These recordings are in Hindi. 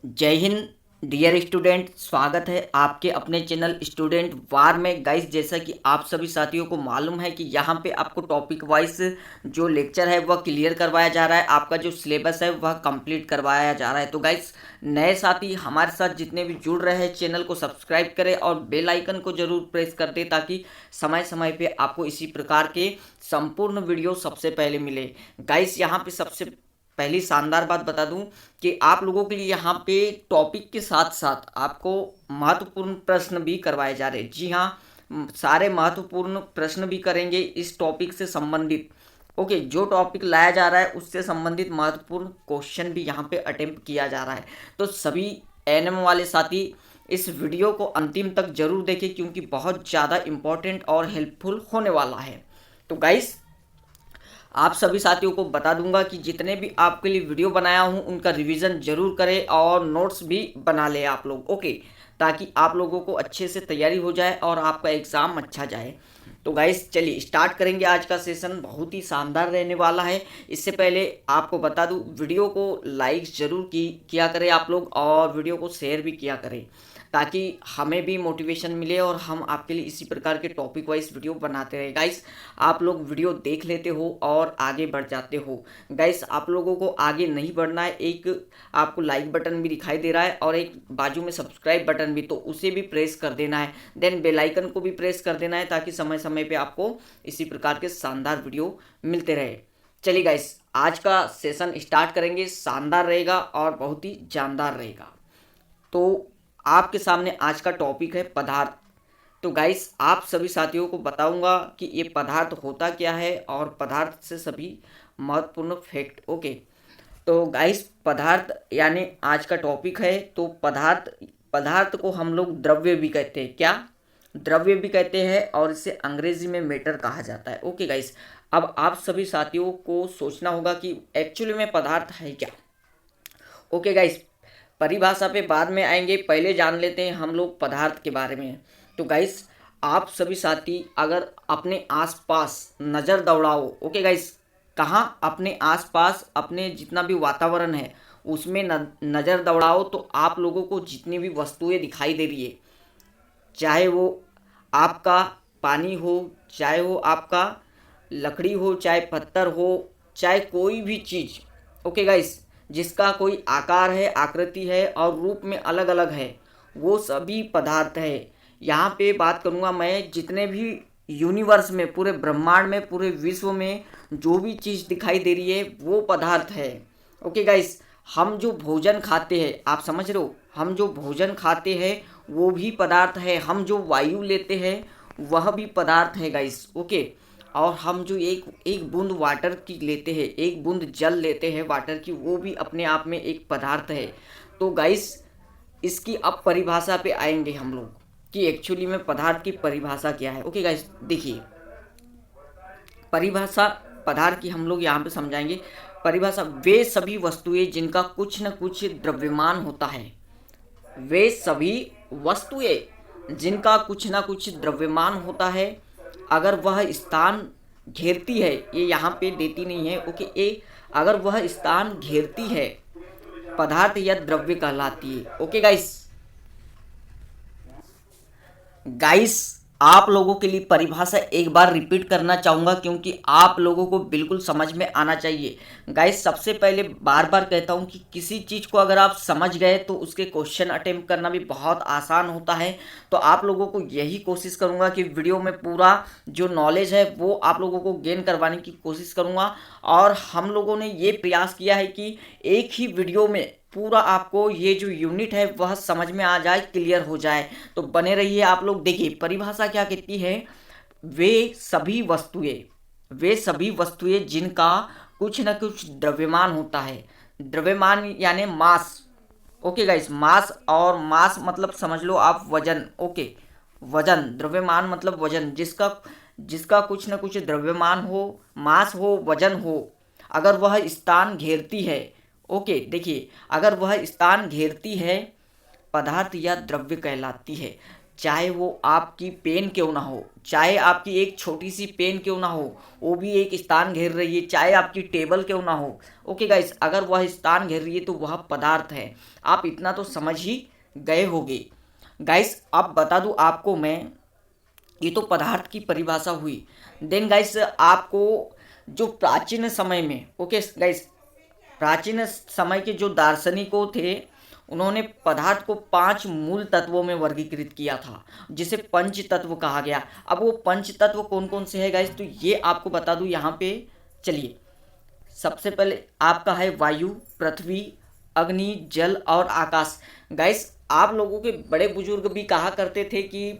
जय हिंद डियर स्टूडेंट, स्वागत है आपके अपने चैनल स्टूडेंट वार में। गाइस, जैसा कि आप सभी साथियों को मालूम है कि यहाँ पे आपको टॉपिक वाइज जो लेक्चर है वह क्लियर करवाया जा रहा है, आपका जो सिलेबस है वह कंप्लीट करवाया जा रहा है। तो गाइस, नए साथी हमारे साथ जितने भी जुड़ रहे हैं चैनल को सब्सक्राइब करें और बेल आइकन को जरूर प्रेस कर दें ताकि समय समय पे आपको इसी प्रकार के संपूर्ण वीडियो सबसे पहले मिले। गाइस, यहाँ पे सबसे पहली शानदार बात बता दूं कि आप लोगों के लिए यहाँ पे टॉपिक के साथ साथ आपको महत्वपूर्ण प्रश्न भी करवाए जा रहे हैं। जी हाँ, सारे महत्वपूर्ण प्रश्न भी करेंगे इस टॉपिक से संबंधित। ओके, जो टॉपिक लाया जा रहा है उससे संबंधित महत्वपूर्ण क्वेश्चन भी यहाँ पे अटेम्प्ट किया जा रहा है। तो सभी एनएम वाले साथी इस वीडियो को अंतिम तक जरूर देखें क्योंकि बहुत ज़्यादा इम्पोर्टेंट और हेल्पफुल होने वाला है। तो गाइस, आप सभी साथियों को बता दूंगा कि जितने भी आपके लिए वीडियो बनाया हूं उनका रिवीजन जरूर करें और नोट्स भी बना ले आप लोग। ओके, ताकि आप लोगों को अच्छे से तैयारी हो जाए और आपका एग्ज़ाम अच्छा जाए। तो गाइस, चलिए स्टार्ट करेंगे। आज का सेशन बहुत ही शानदार रहने वाला है। इससे पहले आपको बता दूं, वीडियो को लाइक ज़रूर किया करें आप लोग और वीडियो को शेयर भी किया करें ताकि हमें भी मोटिवेशन मिले और हम आपके लिए इसी प्रकार के टॉपिक वाइज वीडियो बनाते रहे। गाइस, आप लोग वीडियो देख लेते हो और आगे बढ़ जाते हो। गाइस, आप लोगों को आगे नहीं बढ़ना है, एक आपको लाइक बटन भी दिखाई दे रहा है और एक बाजू में सब्सक्राइब बटन भी, तो उसे भी प्रेस कर देना है। देन बेल आइकन को भी प्रेस कर देना है ताकि समय समय पे आपको इसी प्रकार के शानदार वीडियो मिलते रहे। चलिए गाइस, आज का सेशन स्टार्ट करेंगे। शानदार रहेगा और बहुत ही जानदार रहेगा। तो आपके सामने आज का टॉपिक है पदार्थ। तो गाइस, आप सभी साथियों को बताऊंगा कि ये पदार्थ होता क्या है और पदार्थ से सभी महत्वपूर्ण फैक्ट। ओके, तो गाइस, पदार्थ यानी आज का टॉपिक है। तो पदार्थ पदार्थ को हम लोग द्रव्य भी कहते हैं। क्या? द्रव्य भी कहते हैं और इसे अंग्रेजी में मैटर कहा जाता है। ओके गाइस, अब आप सभी साथियों को सोचना होगा कि एक्चुअली में पदार्थ है क्या। ओके गाइस, परिभाषा पे बाद में आएंगे, पहले जान लेते हैं हम लोग पदार्थ के बारे में। तो गाइस, आप सभी साथी अगर अपने आसपास नज़र दौड़ाओ, ओके गाइस, कहाँ? अपने आसपास, अपने जितना भी वातावरण है उसमें नज़र दौड़ाओ तो आप लोगों को जितनी भी वस्तुएं दिखाई दे रही है, चाहे वो आपका पानी हो, चाहे वो आपका लकड़ी हो, चाहे पत्थर हो, चाहे कोई भी चीज़, ओके गाइस, जिसका कोई आकार है, आकृति है और रूप में अलग अलग है, वो सभी पदार्थ है। यहाँ पे बात करूँगा मैं, जितने भी यूनिवर्स में, पूरे ब्रह्मांड में, पूरे विश्व में जो भी चीज़ दिखाई दे रही है वो पदार्थ है। ओके गाइस, हम जो भोजन खाते हैं, आप समझ रहे हो, हम जो भोजन खाते हैं वो भी पदार्थ है। हम जो वायु लेते हैं वह भी पदार्थ है गाइस। ओके, और हम जो एक एक बूंद वाटर की लेते हैं, एक बूंद जल लेते हैं वाटर की, वो भी अपने आप में एक पदार्थ है। तो गाइस, इसकी अब परिभाषा पे आएंगे हम लोग कि एक्चुअली में पदार्थ की परिभाषा क्या है। ओके गाइस, देखिए, परिभाषा पदार्थ की हम लोग यहाँ पे समझाएंगे। परिभाषा: वे सभी वस्तुएं जिनका कुछ न कुछ द्रव्यमान होता है। वे सभी वस्तुएं जिनका कुछ ना कुछ द्रव्यमान होता है, अगर वह स्थान घेरती है, ये यहाँ पे देती नहीं है। ओके, ये अगर वह स्थान घेरती है पदार्थ या द्रव्य कहलाती है। ओके गाइस, गाइस, आप लोगों के लिए परिभाषा एक बार रिपीट करना चाहूँगा क्योंकि आप लोगों को बिल्कुल समझ में आना चाहिए। गाइस, सबसे पहले बार बार कहता हूँ कि किसी चीज़ को अगर आप समझ गए तो उसके क्वेश्चन अटेम्प्ट करना भी बहुत आसान होता है। तो आप लोगों को यही कोशिश करूँगा कि वीडियो में पूरा जो नॉलेज है वो आप लोगों को गेन करवाने की कोशिश करूँगा। और हम लोगों ने ये प्रयास किया है कि एक ही वीडियो में पूरा आपको ये जो यूनिट है वह समझ में आ जाए, क्लियर हो जाए। तो बने रहिए आप लोग। देखिए, परिभाषा क्या कहती है: वे सभी वस्तुएं जिनका कुछ न कुछ द्रव्यमान होता है। द्रव्यमान यानी मास। ओके गाइस, मास, और मास मतलब समझ लो आप वजन। ओके, वजन, द्रव्यमान मतलब वजन, जिसका जिसका कुछ न कुछ द्रव्यमान हो, मास हो, वजन हो, अगर वह स्थान घेरती है। ओके, देखिए, अगर वह स्थान घेरती है पदार्थ या द्रव्य कहलाती है। चाहे वो आपकी पेन क्यों ना हो, चाहे आपकी एक छोटी सी पेन क्यों ना हो, वो भी एक स्थान घेर रही है, चाहे आपकी टेबल क्यों ना हो। ओके गाइस, अगर वह स्थान घेर रही है तो वह पदार्थ है। आप इतना तो समझ ही गए होंगे। गाइस अब बता दूं आपको मैं, ये तो पदार्थ की परिभाषा हुई। देन गाइस आपको जो प्राचीन समय में, ओके गाइस, प्राचीन समय के जो दार्शनिकों थे, उन्होंने पदार्थ को 5 मूल तत्वों में वर्गीकृत किया था, जिसे पंच तत्व कहा गया। अब वो पंच तत्व कौन कौन से है गाइस, तो ये आपको बता दूं यहाँ पे। चलिए, सबसे पहले आपका है वायु, पृथ्वी, अग्नि, जल और आकाश। गाइस आप लोगों के बड़े बुजुर्ग भी कहा करते थे कि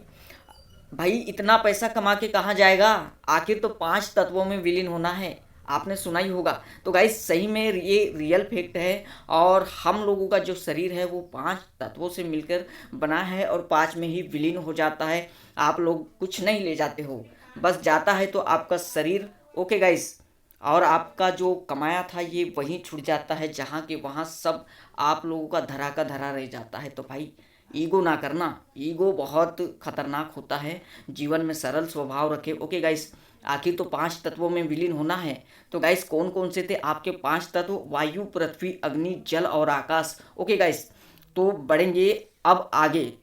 भाई इतना पैसा कमा के कहाँ जाएगा, आखिर तो 5 तत्वों में विलीन होना है। आपने सुना ही होगा। तो गाइस सही में ये रियल फैक्ट है, और हम लोगों का जो शरीर है वो 5 तत्वों से मिलकर बना है और 5 में ही विलीन हो जाता है। आप लोग कुछ नहीं ले जाते हो, बस जाता है तो आपका शरीर। ओके गाइस, और आपका जो कमाया था ये वहीं छूट जाता है, जहाँ के वहाँ सब आप लोगों का धरा का धरा रह जाता है। तो भाई ईगो ना करना, ईगो बहुत खतरनाक होता है। जीवन में सरल स्वभाव रखे। ओके गाइस, आखिर तो 5 तत्वों में विलीन होना है। तो गाइस कौन कौन से थे आपके 5 तत्व, वायु, पृथ्वी, अग्नि, जल और आकाश। ओके गाइस, तो बढ़ेंगे अब आगे।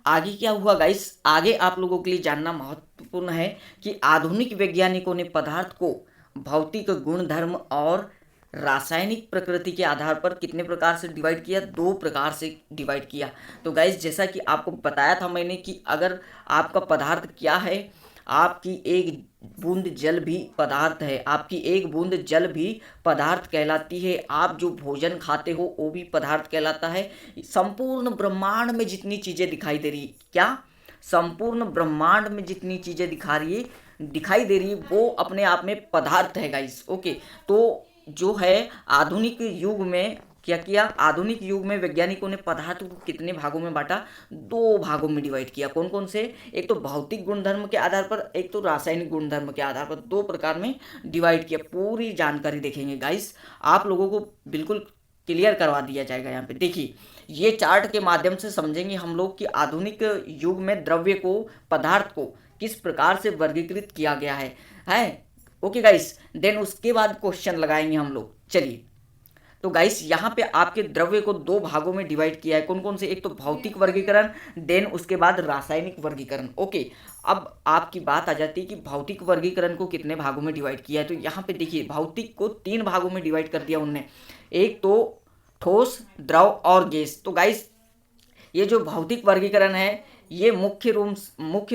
आगे क्या हुआ गाइस, आगे आप लोगों के लिए जानना महत्वपूर्ण है कि आधुनिक वैज्ञानिकों ने पदार्थ को भौतिक गुण धर्म और रासायनिक प्रकृति के आधार पर कितने प्रकार से डिवाइड किया, 2 प्रकार से डिवाइड किया। तो गाइस जैसा कि आपको बताया था मैंने कि अगर आपका पदार्थ क्या है, आपकी एक बूंद जल भी पदार्थ है, आपकी एक बूंद जल भी पदार्थ कहलाती है। आप जो भोजन खाते हो वो भी पदार्थ कहलाता है। संपूर्ण ब्रह्मांड में जितनी चीज़ें दिखाई दे रही, क्या संपूर्ण ब्रह्मांड में जितनी चीज़ें दिखाई दे रही वो अपने आप में पदार्थ है गाइस। ओके, तो जो है आधुनिक युग में क्या किया, आधुनिक युग में वैज्ञानिकों ने पदार्थ को कितने भागों में बांटा, 2 भागों में डिवाइड किया। कौन कौन से, एक तो भौतिक गुणधर्म के आधार पर, एक तो रासायनिक गुणधर्म के आधार पर, 2 प्रकार में डिवाइड किया। पूरी जानकारी देखेंगे गाइस, आप लोगों को बिल्कुल क्लियर करवा दिया जाएगा। यहाँ पे देखिए, ये चार्ट के माध्यम से समझेंगे हम लोग कि आधुनिक युग में द्रव्य को, पदार्थ को किस प्रकार से वर्गीकृत किया गया है। ओके गाइस, देन उसके बाद क्वेश्चन लगाएंगे हम लोग। चलिए, तो गाइस यहाँ पे आपके द्रव्य को 2 भागों में डिवाइड किया है। कौन कौन से, एक तो भौतिक वर्गीकरण, देन उसके बाद रासायनिक वर्गीकरण। ओके, अब आपकी बात आ जाती है कि भौतिक वर्गीकरण को कितने भागों में डिवाइड किया है। तो यहाँ पे देखिए, भौतिक को 3 भागों में डिवाइड कर दिया उनने, एक तो ठोस, द्रव और गैस। तो गाइस ये जो भौतिक वर्गीकरण है, ये मुख्य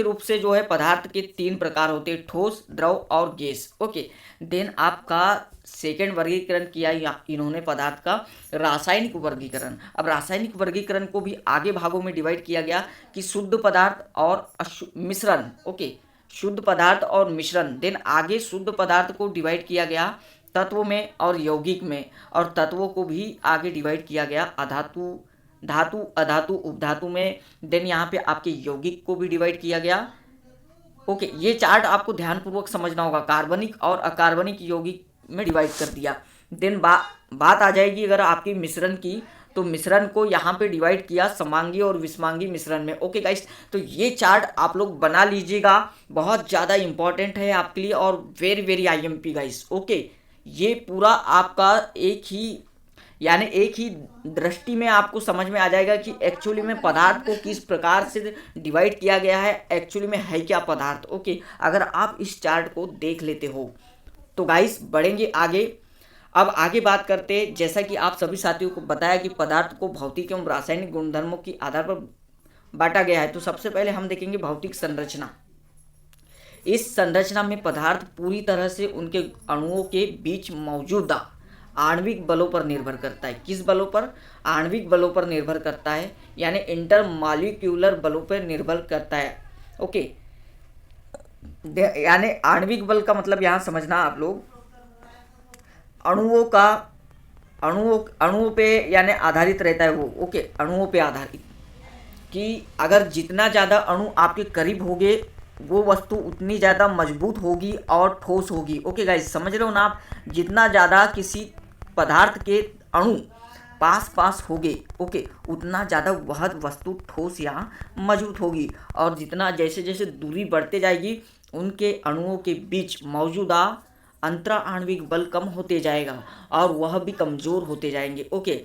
रूप से जो है पदार्थ के 3 प्रकार होते हैं, ठोस, द्रव और गैस। ओके, देन आपका सेकेंड वर्गीकरण किया इन्होंने पदार्थ का, रासायनिक वर्गीकरण। अब रासायनिक वर्गीकरण को भी आगे भागों में डिवाइड किया गया कि शुद्ध पदार्थ और मिश्रण। ओके, शुद्ध पदार्थ और मिश्रण। देन आगे शुद्ध पदार्थ को डिवाइड किया गया तत्व में और यौगिक में, और तत्वों को भी आगे डिवाइड किया गया अधातु, धातु, अधातु, उपधातु में। देन यहाँ पे आपके यौगिक को भी डिवाइड किया गया। ओके, ये चार्ट आपको ध्यानपूर्वक समझना होगा, कार्बनिक और अकार्बनिक यौगिक में डिवाइड कर दिया। देन बात आ जाएगी अगर आपकी मिश्रण की, तो मिश्रण को यहाँ पे डिवाइड किया समांगी और विषमांगी मिश्रण में। ओके गाइस, तो ये चार्ट आप लोग बना लीजिएगा, बहुत ज़्यादा इंपॉर्टेंट है आपके लिए और very very IMP guys. Okay, ये पूरा आपका एक ही दृष्टि में आपको समझ में आ जाएगा कि एक्चुअली में पदार्थ को किस प्रकार से डिवाइड किया गया है, एक्चुअली में है क्या पदार्थ। ओके, अगर आप इस चार्ट को देख लेते हो तो गाइस बढ़ेंगे आगे। अब आगे बात करते हैं, जैसा कि आप सभी साथियों को बताया कि पदार्थ को भौतिक एवं रासायनिक गुणधर्मों के आधार पर बांटा गया है। तो सबसे पहले हम देखेंगे भौतिक संरचना। इस संरचना में पदार्थ पूरी तरह से उनके अणुओं के बीच मौजूदा आणविक बलों पर निर्भर करता है। किस बलों पर, आणविक बलों पर निर्भर करता है, यानी इंटरमॉलिक्यूलर बलों पर निर्भर करता है। ओके, यानी आणविक बल का मतलब यहाँ समझना आप लोग, अणुओं पे यानी आधारित रहता है वो। ओके, अणुओं पे आधारित, कि अगर जितना ज़्यादा अणु आपके करीब होंगे वो वस्तु उतनी ज़्यादा मजबूत होगी और ठोस होगी। ओके गाइस, समझ रहे हो ना आप, जितना ज़्यादा किसी पदार्थ के अणु पास पास होगे, ओके, उतना ज़्यादा वह वस्तु ठोस या मजबूत होगी। और जितना जैसे जैसे दूरी बढ़ते जाएगी उनके अणुओं के बीच मौजूदा अंतरा आणविक बल कम होते जाएगा और वह भी कमज़ोर होते जाएंगे। ओके,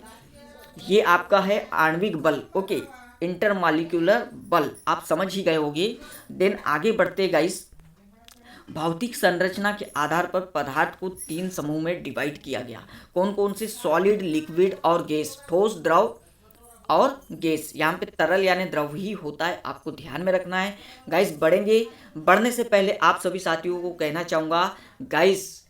ये आपका है आणविक बल। ओके, इंटरमॉलिक्यूलर बल आप समझ ही गए होंगे। देन आगे बढ़ते गाइस, भौतिक संरचना के आधार पर पदार्थ को 3 समूह में डिवाइड किया गया। कौन कौन से? सॉलिड, लिक्विड और गैस, ठोस, द्रव और गैस। यहाँ पे तरल यानी द्रव ही होता है, आपको ध्यान में रखना है गाइस। बढ़ने से पहले आप सभी साथियों को कहना चाहूँगा गाइस,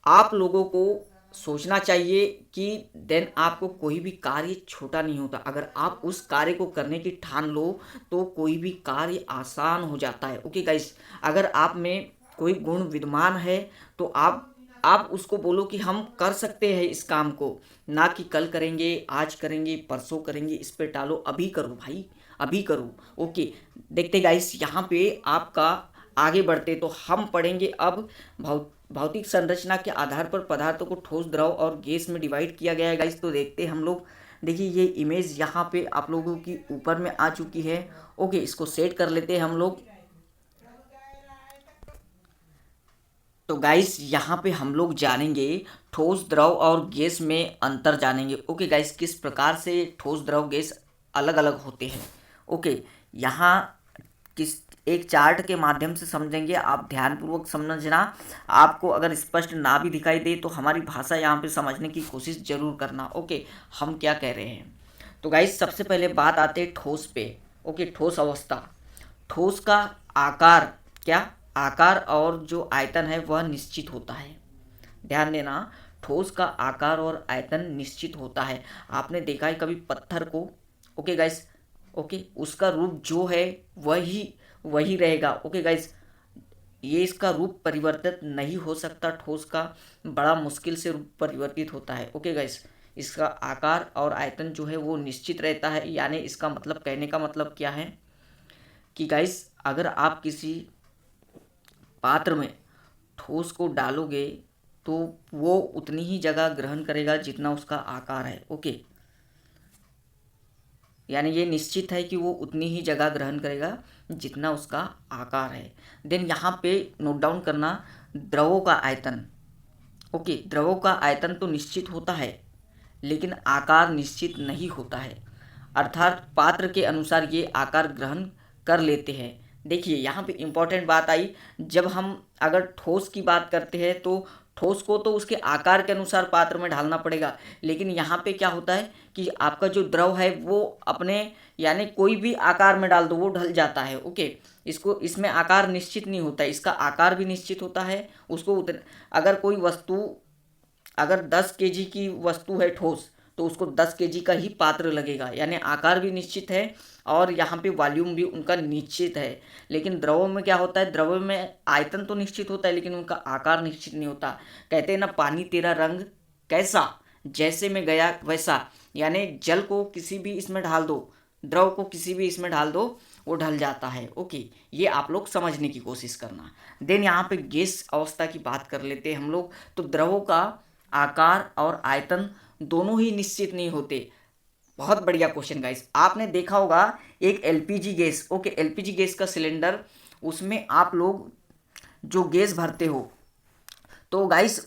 आप लोगों को सोचना चाहिए कि देन आपको कोई भी कार्य छोटा नहीं होता। अगर आप उस कार्य को करने की ठान लो तो कोई भी कार्य आसान हो जाता है। ओके गाइस, अगर आप में कोई गुण विद्यमान है तो आप उसको बोलो कि हम कर सकते हैं इस काम को, ना कि कल करेंगे, आज करेंगे, परसों करेंगे, इस पे टालो। अभी करो भाई, अभी करो। ओके, देखते गाइस यहाँ पे आपका आगे बढ़ते तो हम पढ़ेंगे अब भौतिक संरचना के आधार पर पदार्थों को ठोस, द्रव और गैस में डिवाइड किया गया है गाइस। तो देखते हम लोग, देखिए ये इमेज यहाँ पे आप लोगों की ऊपर में आ चुकी है। ओके, इसको सेट कर लेते हैं हम लोग। तो गाइस यहाँ पे हम लोग जानेंगे ठोस, द्रव और गैस में अंतर जानेंगे। ओके गाइस, किस प्रकार से ठोस, द्रव, गैस अलग अलग होते हैं। ओके, यहाँ किस एक चार्ट के माध्यम से समझेंगे, आप ध्यानपूर्वक समझना। आपको अगर स्पष्ट ना भी दिखाई दे तो हमारी भाषा यहाँ पे समझने की कोशिश जरूर करना। ओके, हम क्या कह रहे हैं। तो गाइस सबसे पहले बात आते हैं ठोस पे। ओके, ठोस अवस्था। ठोस का आकार, क्या आकार और जो आयतन है वह निश्चित होता है। ध्यान देना, ठोस का आकार और आयतन निश्चित होता है। आपने देखा है कभी पत्थर को? ओके गाइस, ओके, उसका रूप जो है वही वही रहेगा। ओके गाइस, ये इसका रूप परिवर्तित नहीं हो सकता। ठोस का बड़ा मुश्किल से रूप परिवर्तित होता है। ओके गाइस, इसका आकार और आयतन जो है वो निश्चित रहता है। यानी इसका मतलब, कहने का मतलब क्या है कि गाइस अगर आप किसी पात्र में ठोस को डालोगे तो वो उतनी ही जगह ग्रहण करेगा जितना उसका आकार है। ओके, यानी ये निश्चित है कि वो उतनी ही जगह ग्रहण करेगा जितना उसका आकार है। देन यहाँ पे नोट डाउन करना, द्रवों का आयतन। ओके, द्रवों का आयतन तो निश्चित होता है लेकिन आकार निश्चित नहीं होता है, अर्थात पात्र के अनुसार ये आकार ग्रहण कर लेते हैं। देखिए यहाँ पे इम्पोर्टेंट बात आई, जब हम अगर ठोस की बात करते हैं तो ठोस को तो उसके आकार के अनुसार पात्र में ढालना पड़ेगा, लेकिन यहाँ पे क्या होता है कि आपका जो द्रव है वो अपने, यानी कोई भी आकार में डाल दो वो ढल जाता है। ओके, इसमें आकार निश्चित नहीं होता, इसका आकार भी निश्चित होता है। उसको अगर कोई वस्तु, अगर 10 केजी की वस्तु है ठोस तो उसको 10 केजी का ही पात्र लगेगा, यानी आकार भी निश्चित है और यहाँ पे वॉल्यूम भी उनका निश्चित है। लेकिन द्रवों में क्या होता है, द्रव्य में आयतन तो निश्चित होता है लेकिन उनका आकार निश्चित नहीं होता। कहते हैं ना, पानी तेरा रंग कैसा, जैसे में गया वैसा। यानी जल को किसी भी इसमें डाल दो, द्रव को किसी भी इसमें डाल दो, वो ढल जाता है। ओके, ये आप लोग समझने की कोशिश करना। देन यहाँ पे गैस अवस्था की बात कर लेते हैं हम लोग। तो द्रवों का आकार और आयतन दोनों ही निश्चित नहीं होते। बहुत बढ़िया क्वेश्चन गाइस, आपने देखा होगा एक LPG gas. Okay, LPG gas का सिलेंडर, उसमें आप लोग जो गैस भरते हो तो गाइस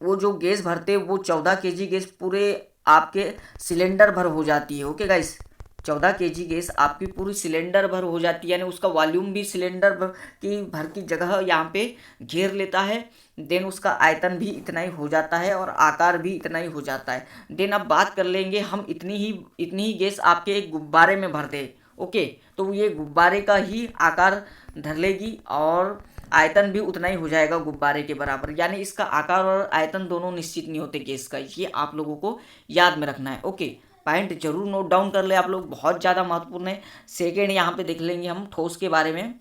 वो जो गैस भरते हो वो 14 केजी गैस पूरे आपके सिलेंडर भर हो जाती है। ओके गाइस, 14 केजी गैस आपकी पूरी सिलेंडर भर हो जाती है, यानी उसका वॉल्यूम भी सिलेंडर भर की जगह यहाँ पे घेर लेता है। देन उसका आयतन भी इतना ही हो जाता है और आकार भी इतना ही हो जाता है। देन अब बात कर लेंगे हम, इतनी ही गैस आपके एक गुब्बारे में भर दे। ओके, तो ये गुब्बारे का ही आकार धर लेगी और आयतन भी उतना ही हो जाएगा गुब्बारे के बराबर। यानी इसका आकार और आयतन दोनों निश्चित नहीं होते गैस का, ये आप लोगों को याद में रखना है। ओके, पॉइंट जरूर नोट डाउन कर ले आप लोग, बहुत ज़्यादा महत्वपूर्ण है। सेकेंड यहाँ पे देख लेंगे हम ठोस के बारे में।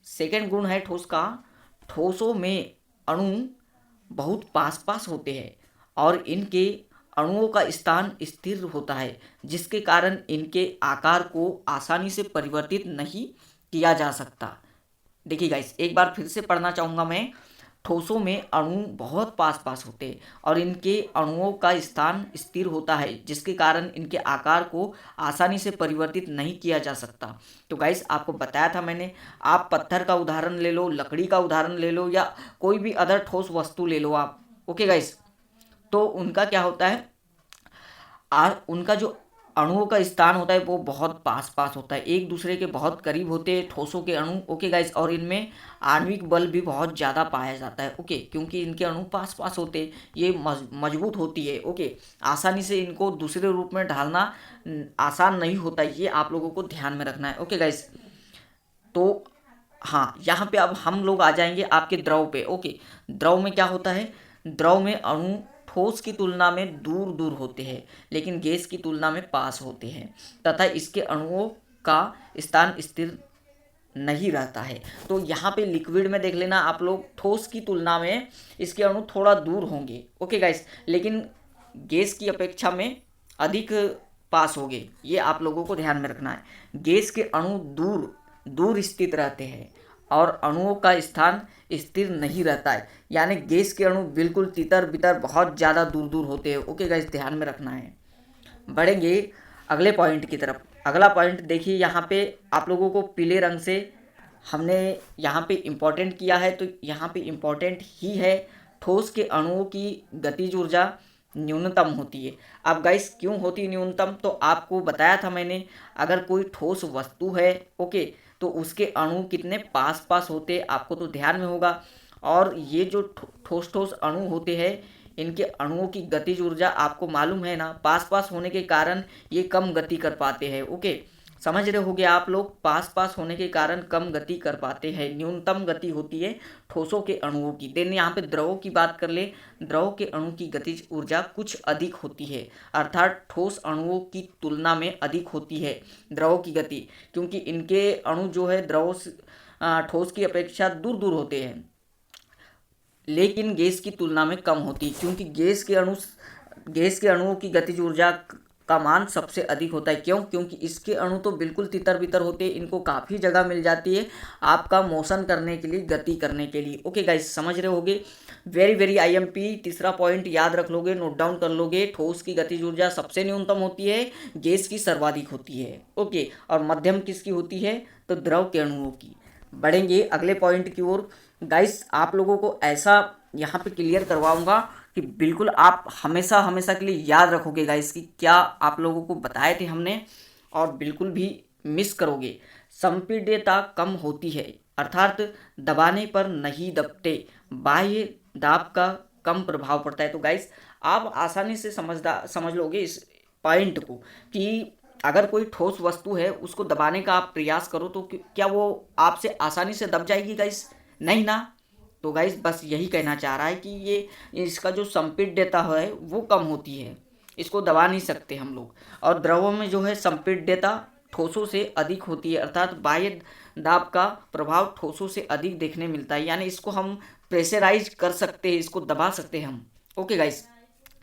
सेकेंड गुण है ठोस का, ठोसों में अणु बहुत पास पास होते हैं और इनके अणुओं का स्थान स्थिर होता है, जिसके कारण इनके आकार को आसानी से परिवर्तित नहीं किया जा सकता। देखिए गाइस, एक बार फिर से पढ़ना चाहूँगा मैं। ठोसों में अणु बहुत पास पास होते हैं और इनके अणुओं का स्थान स्थिर होता है, जिसके कारण इनके आकार को आसानी से परिवर्तित नहीं किया जा सकता। तो गाइस आपको बताया था मैंने, आप पत्थर का उदाहरण ले लो, लकड़ी का उदाहरण ले लो, या कोई भी अदर ठोस वस्तु ले लो आप। ओके गाइस, तो उनका क्या होता है, उनका जो अणुओं का स्थान होता है वो बहुत पास पास होता है, एक दूसरे के बहुत करीब होते हैं ठोसों के अणु। ओके गाइस, और इनमें आणविक बल भी बहुत ज़्यादा पाया जाता है। ओके, क्योंकि इनके अणु पास पास होते हैं, ये मजबूत होती है। ओके, आसानी से इनको दूसरे रूप में ढालना आसान नहीं होता, ये आप लोगों को ध्यान में रखना है। ओके गाइस, तो हाँ, यहाँ पे अब हम लोग आ जाएंगे आपके द्रव पे। ओके, द्रव में क्या होता है, द्रव में अणु ठोस की तुलना में दूर दूर होते हैं, लेकिन गैस की तुलना में पास होते हैं, तथा इसके अणुओं का स्थान स्थिर नहीं रहता है। तो यहाँ पे लिक्विड में देख लेना आप लोग, ठोस की तुलना में इसके अणु थोड़ा दूर होंगे। ओके गाइस, लेकिन गैस की अपेक्षा में अधिक पास होंगे, ये आप लोगों को ध्यान में रखना है। गैस के अणु दूर दूर स्थित रहते हैं और अणुओं का स्थान स्थिर नहीं रहता है, यानी गैस के अणु बिल्कुल तितर बितर बहुत ज़्यादा दूर दूर होते हैं। ओके गाइस, ध्यान में रखना है। बढ़ेंगे अगले पॉइंट की तरफ। अगला पॉइंट देखिए, यहाँ पे आप लोगों को पीले रंग से हमने यहाँ पे इम्पोर्टेंट किया है, तो यहाँ पे इम्पोर्टेंट ही है, ठोस के अणुओं की गतिज ऊर्जा न्यूनतम होती है। अब गाइस क्यों होती न्यूनतम, तो आपको बताया था मैंने, अगर कोई ठोस वस्तु है, ओके, तो उसके अणु कितने पास पास होते आपको तो ध्यान में होगा। और ये जो ठोस ठोस अणु होते हैं, इनके अणुओं की गतिज ऊर्जा आपको मालूम है ना, पास पास होने के कारण ये कम गति कर पाते हैं। ओके, समझ रहे होगे आप लोग, पास पास होने के कारण कम गति कर पाते हैं, न्यूनतम गति होती है ठोसों के अणुओं की। देन यहाँ पे द्रवों की बात कर ले, द्रव के अणु की गतिज ऊर्जा कुछ अधिक होती है, अर्थात ठोस अणुओं की तुलना में अधिक होती है द्रवों की गति, क्योंकि इनके अणु जो है द्रव ठोस की अपेक्षा दूर दूर होते हैं, लेकिन गैस की तुलना में कम होती है, क्योंकि गैस के अणुओं की गतिज ऊर्जा का मान सबसे अधिक होता है। क्यों, क्योंकि इसके अणु तो बिल्कुल तितर बितर होते हैं, इनको काफ़ी जगह मिल जाती है आपका मोशन करने के लिए, गति करने के लिए। ओके गाइस, समझ रहे होगे, वेरी वेरी आईएमपी। तीसरा पॉइंट याद रख लोगे, नोट डाउन कर लोगे, ठोस की गतिज ऊर्जा सबसे न्यूनतम होती है, गैस की सर्वाधिक होती है। ओके, और मध्यम किसकी होती है, तो द्रव के अणुओं की। बढ़ेंगे अगले पॉइंट की ओर। गाइस आप लोगों को ऐसा यहाँ पे क्लियर करवाऊंगा कि बिल्कुल आप हमेशा हमेशा के लिए याद रखोगे गाइस कि क्या आप लोगों को बताए थे हमने, और बिल्कुल भी मिस करोगे। संपीड्यता कम होती है, अर्थात दबाने पर नहीं दबते, बाह्य दाब का कम प्रभाव पड़ता है। तो गाइस आप आसानी से समझ लोगे इस पॉइंट को कि अगर कोई ठोस वस्तु है, उसको दबाने का आप प्रयास करो तो क्या वो आपसे आसानी से दब जाएगी गाइस, नहीं ना। तो गाइस बस यही कहना चाह रहा है कि ये इसका जो संपीड्यता है वो कम होती है, इसको दबा नहीं सकते हम लोग। और द्रवों में जो है संपीड्यता ठोसों से अधिक होती है, अर्थात बाह्य दाब का प्रभाव ठोसों से अधिक देखने मिलता है, यानी इसको हम प्रेशराइज कर सकते हैं, इसको दबा सकते हैं हम। ओके गाइस,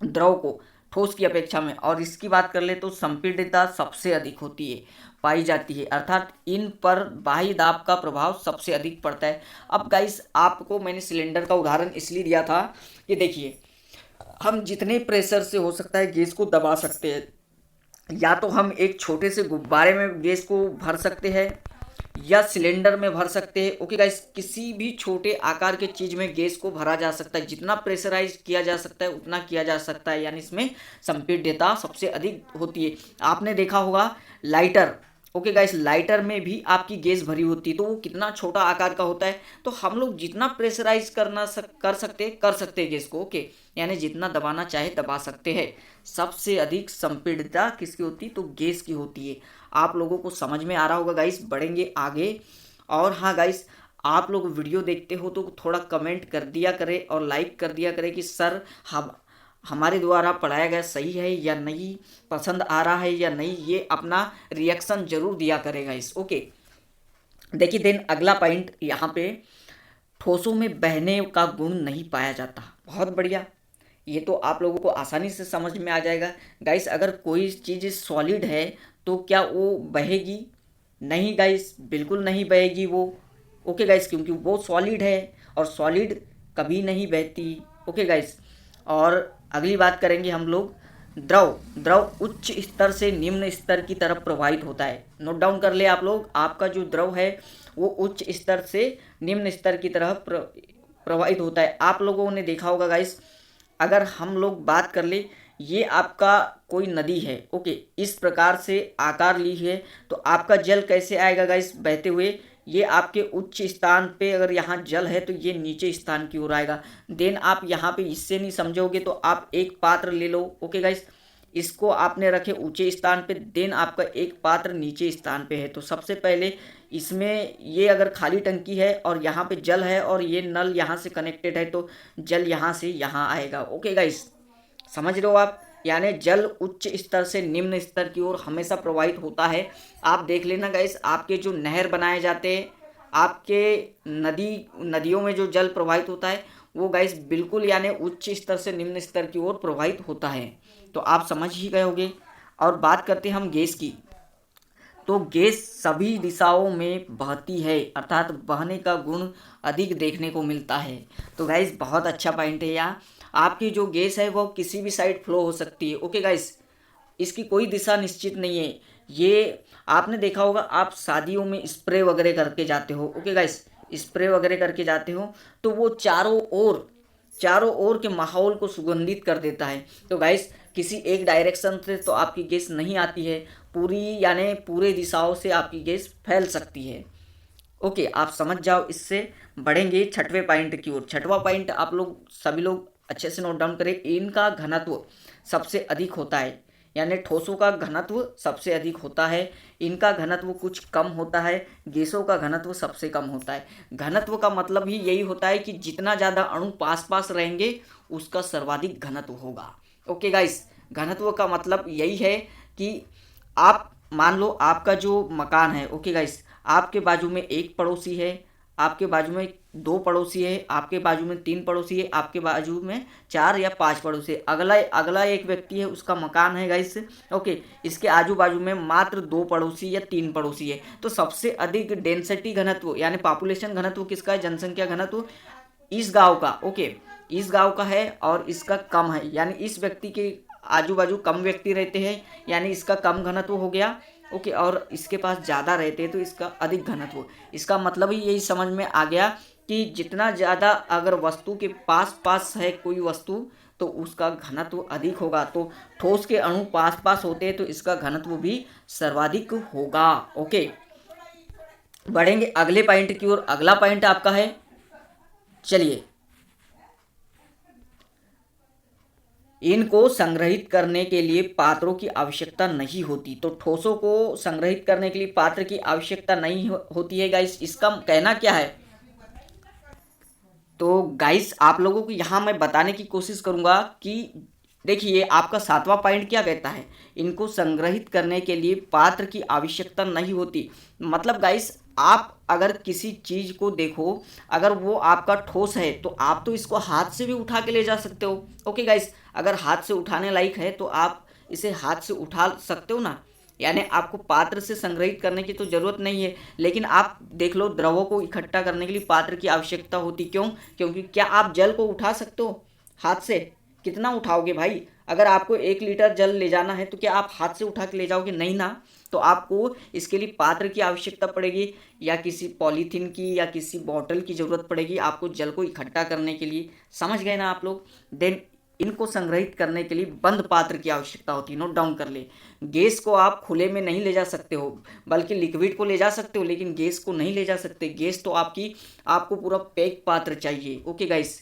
द्रव को ठोस की अपेक्षा में। और इसकी बात कर ले तो संपीड्यता सबसे अधिक होती है, पाई जाती है, अर्थात इन पर बाह्य दाब का प्रभाव सबसे अधिक पड़ता है। अब गाइस आपको मैंने सिलेंडर का उदाहरण इसलिए दिया था कि देखिए, हम जितने प्रेशर से हो सकता है गैस को दबा सकते हैं, या तो हम एक छोटे से गुब्बारे में गैस को भर सकते हैं या सिलेंडर में भर सकते हैं। ओके गाइस, किसी भी छोटे आकार के चीज़ में गैस को भरा जा सकता है, जितना प्रेशराइज किया जा सकता है उतना किया जा सकता है, यानी इसमें संपीड्यता सबसे अधिक होती है। आपने देखा होगा लाइटर, ओके गाइस, लाइटर में भी आपकी गैस भरी होती है, तो वो कितना छोटा आकार का होता है, तो हम लोग जितना प्रेशराइज कर सकते हैं गैस को। ओके, यानी जितना दबाना चाहे दबा सकते हैं। सबसे अधिक संपीड्यता किसकी होती है, तो गैस की होती है। आप लोगों को समझ में आ रहा होगा गाइस। बढ़ेंगे आगे। और हाँ गाइस, आप लोग वीडियो देखते हो तो थोड़ा कमेंट कर दिया करें और लाइक कर दिया करें कि सर हमारे द्वारा पढ़ाया गया सही है या नहीं, पसंद आ रहा है या नहीं, ये अपना रिएक्शन जरूर दिया करेगा इस। ओके, देखिए देन अगला पॉइंट यहाँ पे, ठोसों में बहने का गुण नहीं पाया जाता। बहुत बढ़िया, ये तो आप लोगों को आसानी से समझ में आ जाएगा गाइस। अगर कोई चीज़ सॉलिड है तो क्या वो बहेगी, नहीं गाइस, बिल्कुल नहीं बहेगी वो। ओके गाइस, क्योंकि वो सॉलिड है और सॉलिड कभी नहीं बहती। ओके गाइस, और अगली बात करेंगे हम लोग द्रव। द्रव उच्च स्तर से निम्न स्तर की तरफ प्रवाहित होता है। नोट डाउन कर ले आप लोग, आपका जो द्रव है वो उच्च स्तर से निम्न स्तर की तरफ प्रवाहित होता है। आप लोगों ने देखा होगा गाइस, अगर हम लोग बात कर ले, ये आपका कोई नदी है, ओके, इस प्रकार से आकार ली है, तो आपका जल कैसे आएगा गाइस बहते हुए, ये आपके उच्च स्थान पे अगर यहाँ जल है तो ये नीचे स्थान की ओर आएगा। देन आप यहाँ पे इससे नहीं समझोगे तो आप एक पात्र ले लो। ओके गाइस, इसको आपने रखे ऊंचे स्थान पे, देन आपका एक पात्र नीचे स्थान पे है। तो सबसे पहले इसमें ये अगर खाली टंकी है और यहाँ पे जल है और ये नल यहाँ से कनेक्टेड है, तो जल यहाँ से यहाँ आएगा। ओके गाइस, समझ रहे हो आप, यानी जल उच्च स्तर से निम्न स्तर की ओर हमेशा प्रवाहित होता है। आप देख लेना गाइस, आपके जो नहर बनाए जाते हैं, आपके नदियों में जो जल प्रवाहित होता है वो गाइस बिल्कुल यानी उच्च स्तर से निम्न स्तर की ओर प्रवाहित होता है। तो आप समझ ही गए होंगे। और बात करते हैं हम गैस की, तो गैस सभी दिशाओं में बहती है, अर्थात बहने का गुण अधिक देखने को मिलता है। तो गाइस बहुत अच्छा पॉइंट है यहाँ, आपकी जो गैस है वो किसी भी साइड फ्लो हो सकती है। ओके गाइस, इसकी कोई दिशा निश्चित नहीं है। ये आपने देखा होगा, आप शादियों में स्प्रे वगैरह करके जाते हो। ओके गाइस, स्प्रे वगैरह करके जाते हो तो वो चारों ओर के माहौल को सुगंधित कर देता है। तो गाइस किसी एक डायरेक्शन से तो आपकी गैस नहीं आती है, पूरी यानी पूरे दिशाओं से आपकी गैस फैल सकती है। ओके, आप समझ जाओ। इससे बढ़ेंगे छठवें पॉइंट की ओर। छठवां पॉइंट आप लोग सभी लोग अच्छे से नोट डाउन करें। इनका घनत्व सबसे अधिक होता है, यानी ठोसों का घनत्व सबसे अधिक होता है, इनका घनत्व कुछ कम होता है, गैसों का घनत्व सबसे कम होता है। घनत्व का मतलब ही यही होता है कि जितना ज़्यादा अणु पास पास रहेंगे उसका सर्वाधिक घनत्व होगा। ओके गाइस, घनत्व का मतलब यही है कि आप मान लो आपका जो मकान है, ओके गाइस, आपके बाजू में एक पड़ोसी है, आपके बाजू में दो पड़ोसी है, आपके बाजू में तीन पड़ोसी है, आपके बाजू में चार या पांच पड़ोसी है, अगला अगला एक व्यक्ति है, उसका मकान है गाइस। ओके, इसके आजू बाजू में मात्र दो पड़ोसी या तीन पड़ोसी है। तो सबसे अधिक डेंसिटी घनत्व यानी पॉपुलेशन घनत्व किसका है, जनसंख्या घनत्व इस गांव का। ओके, इस गांव का है और इसका कम है, यानी इस व्यक्ति के आजू बाजू कम व्यक्ति रहते हैं, यानी इसका कम घनत्व हो गया। ओके, और इसके पास ज़्यादा रहते हैं तो इसका अधिक घनत्व। इसका मतलब ही यही समझ में आ गया कि जितना ज़्यादा अगर वस्तु के पास पास है कोई वस्तु तो उसका घनत्व अधिक होगा। तो ठोस के अणु पास पास होते हैं तो इसका घनत्व भी सर्वाधिक होगा। ओके, बढ़ेंगे अगले पॉइंट की ओर। अगला पॉइंट आपका है, चलिए, इनको संग्रहित करने के लिए पात्रों की आवश्यकता नहीं होती। तो ठोसों को संग्रहित करने के लिए पात्र की आवश्यकता नहीं होती है गाइस, इसका कहना क्या है। तो गाइस आप लोगों को यहाँ मैं बताने की कोशिश करूँगा कि देखिए आपका सातवां पॉइंट क्या कहता है, इनको संग्रहित करने के लिए पात्र की आवश्यकता नहीं होती। मतलब गाइस आप अगर किसी चीज़ को देखो, अगर वो आपका ठोस है तो आप तो इसको हाथ से भी उठा के ले जा सकते हो। ओके गाइस, अगर हाथ से उठाने लायक है तो आप इसे हाथ से उठा सकते हो ना, यानी आपको पात्र से संग्रहित करने की तो ज़रूरत नहीं है। लेकिन आप देख लो, द्रवों को इकट्ठा करने के लिए पात्र की आवश्यकता होती। क्यों? क्योंकि क्या आप जल को उठा सकते हो हाथ से? कितना उठाओगे भाई? अगर आपको 1 लीटर जल ले जाना है तो क्या आप हाथ से उठा के ले जाओगे? नहीं ना। तो आपको इसके लिए पात्र की आवश्यकता पड़ेगी, या किसी पॉलीथीन की या किसी बॉटल की ज़रूरत पड़ेगी आपको जल को इकट्ठा करने के लिए। समझ गए ना आप लोग। देन इनको संग्रहित करने के लिए बंद पात्र की आवश्यकता होती है। नोट डाउन कर ले। गैस को आप खुले में नहीं ले जा सकते हो, बल्कि लिक्विड को ले जा सकते हो, लेकिन गैस को नहीं ले जा सकते। गैस तो आपको पूरा पैक पात्र चाहिए। ओके गाइस,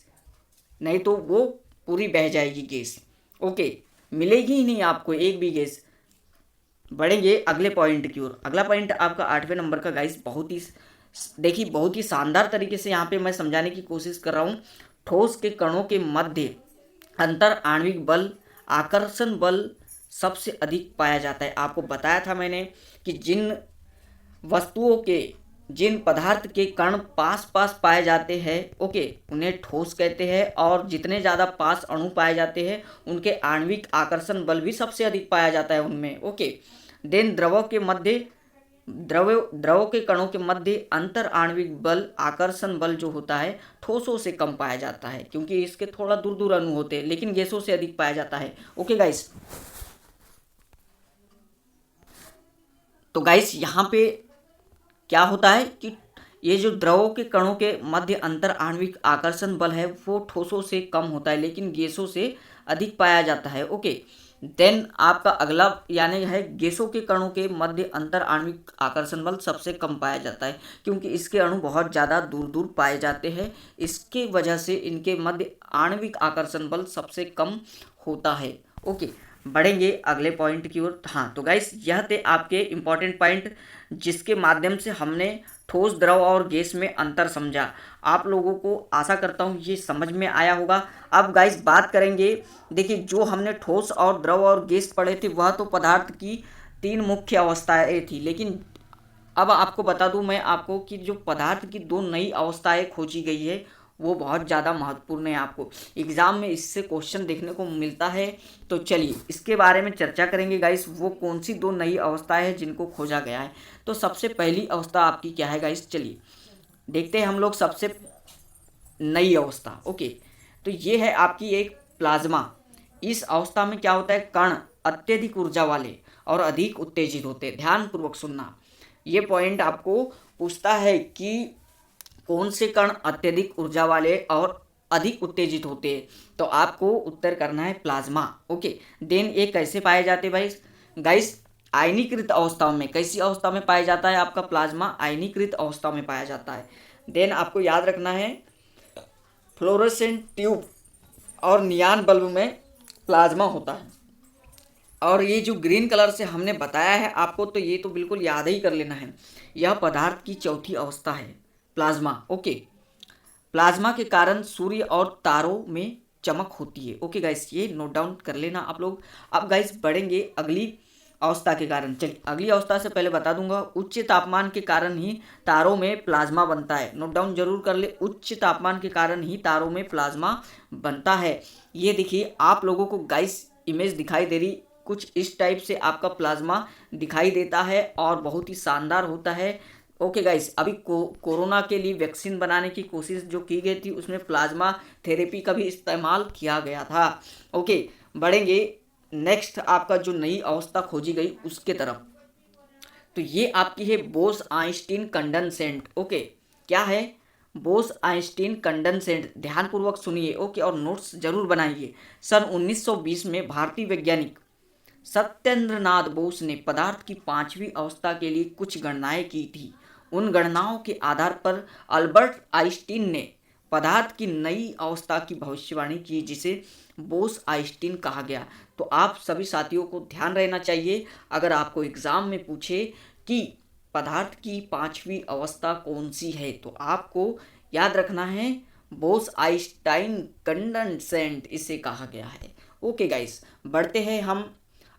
नहीं तो वो पूरी बह जाएगी गैस। ओके, मिलेगी ही नहीं आपको एक भी गैस। बढ़ेंगे अगले पॉइंट की ओर। अगला पॉइंट आपका 8वें नंबर का गाइस, बहुत ही शानदार तरीके से यहाँ पे मैं समझाने की कोशिश कर रहा हूँ। ठोस के कणों के मध्य अंतर आणविक बल, आकर्षण बल सबसे अधिक पाया जाता है। आपको बताया था मैंने कि जिन पदार्थ के कण पास पास पाए जाते हैं, ओके, उन्हें ठोस कहते हैं, और जितने ज़्यादा पास अणु पाए जाते हैं उनके आणविक आकर्षण बल भी सबसे अधिक पाया जाता है उनमें। ओके, देन द्रवों के मध्य द्रव के कणों के मध्य अंतर आणविक बल आकर्षण बल जो होता है ठोसों से कम पाया जाता है, क्योंकि इसके थोड़ा दूर दूर अणु होते हैं, लेकिन गैसों से अधिक पाया जाता है। ओके गाइस, तो गाइस यहाँ पे क्या होता है कि ये जो द्रवों के कणों के मध्य अंतर आणविक आकर्षण बल है वो ठोसों से कम होता है, लेकिन गैसों से अधिक पाया जाता है। ओके, देन आपका अगला यानी है गैसों के कणों के मध्य अंतर आणविक आकर्षण बल सबसे कम पाया जाता है, क्योंकि इसके अणु बहुत ज़्यादा दूर दूर पाए जाते हैं, इसके वजह से इनके मध्य आणविक आकर्षण बल सबसे कम होता है। ओके, बढ़ेंगे अगले पॉइंट की ओर। हाँ, तो गाइस यह थे आपके इम्पॉर्टेंट पॉइंट जिसके माध्यम से हमने ठोस, द्रव और गैस में अंतर समझा। आप लोगों को आशा करता हूँ ये समझ में आया होगा। अब गाइस बात करेंगे, देखिए जो हमने ठोस और द्रव और गैस पढ़े थे वह तो पदार्थ की 3 मुख्य अवस्थाएं थी, लेकिन अब आपको बता दूं मैं आपको कि जो पदार्थ की 2 नई अवस्थाएं खोजी गई है वो बहुत ज़्यादा महत्वपूर्ण है। आपको एग्ज़ाम में इससे क्वेश्चन देखने को मिलता है, तो चलिए इसके बारे में चर्चा करेंगे गाइस। वो कौन सी 2 नई अवस्थाएं हैं जिनको खोजा गया है। तो सबसे पहली अवस्था आपकी क्या है गाइस, चलिए देखते हैं हम लोग सबसे नई अवस्था। ओके, तो ये है आपकी एक प्लाज्मा। इस अवस्था में क्या होता है, कण अत्यधिक ऊर्जा वाले और अधिक उत्तेजित होते हैं। ध्यानपूर्वक सुनना, ये पॉइंट आपको पूछता है कि कौन से कण अत्यधिक ऊर्जा वाले और अधिक उत्तेजित होते हैं, तो आपको उत्तर करना है प्लाज्मा। ओके, देन ये कैसे पाए जाते हैं भाई गाइस, आयनीकृत अवस्थाओं में। कैसी अवस्था में पाया जाता है आपका प्लाज्मा, आयनीकृत अवस्था में पाया जाता है। देन आपको याद रखना है फ्लोरोसेंट ट्यूब और नियान बल्ब में प्लाज्मा होता है। और ये जो ग्रीन कलर से हमने बताया है आपको, तो ये तो बिल्कुल याद ही कर लेना है, यह पदार्थ की चौथी अवस्था है प्लाज्मा। ओके, प्लाज्मा के कारण सूर्य और तारों में चमक होती है। ओके गाइस, ये नोट डाउन कर लेना आप लोग। अब गाइस बढ़ेंगे अगली अवस्था के कारण। चलिए अगली अवस्था से पहले बता दूंगा, उच्च तापमान के कारण ही तारों में प्लाज्मा बनता है। नोट डाउन जरूर कर ले, उच्च तापमान के कारण ही तारों में प्लाज्मा बनता है। ये देखिए आप लोगों को गाइस इमेज दिखाई दे रही, कुछ इस टाइप से आपका प्लाज्मा दिखाई देता है और बहुत ही शानदार होता है। ओके गाइस, अभी कोरोना के लिए वैक्सीन बनाने की कोशिश जो की गई थी उसमें प्लाज्मा थेरेपी का भी इस्तेमाल किया गया था। ओके, बढ़ेंगे नेक्स्ट आपका जो नई अवस्था खोजी गई उसके तरफ। तो ये आपकी है बोस आइंस्टीन कंडेंसेंट। ओके, क्या है बोस आइंस्टीन कंडेंसेंट, ध्यानपूर्वक सुनिए। ओके, और नोट्स जरूर बनाइए। सन 1920 में भारतीय वैज्ञानिक सत्येंद्रनाथ बोस ने पदार्थ की 5वीं अवस्था के लिए कुछ गणनाएं की थी। उन गणनाओं के आधार पर अल्बर्ट आइंस्टीन ने पदार्थ की नई अवस्था की भविष्यवाणी की, जिसे बोस आइंस्टीन कहा गया। तो आप सभी साथियों को ध्यान रहना चाहिए, अगर आपको एग्जाम में पूछे कि पदार्थ की 5वीं अवस्था कौन सी है, तो आपको याद रखना है बोस आइंस्टाइन कंडेंसेंट इसे कहा गया है। ओके गाइस, बढ़ते हैं हम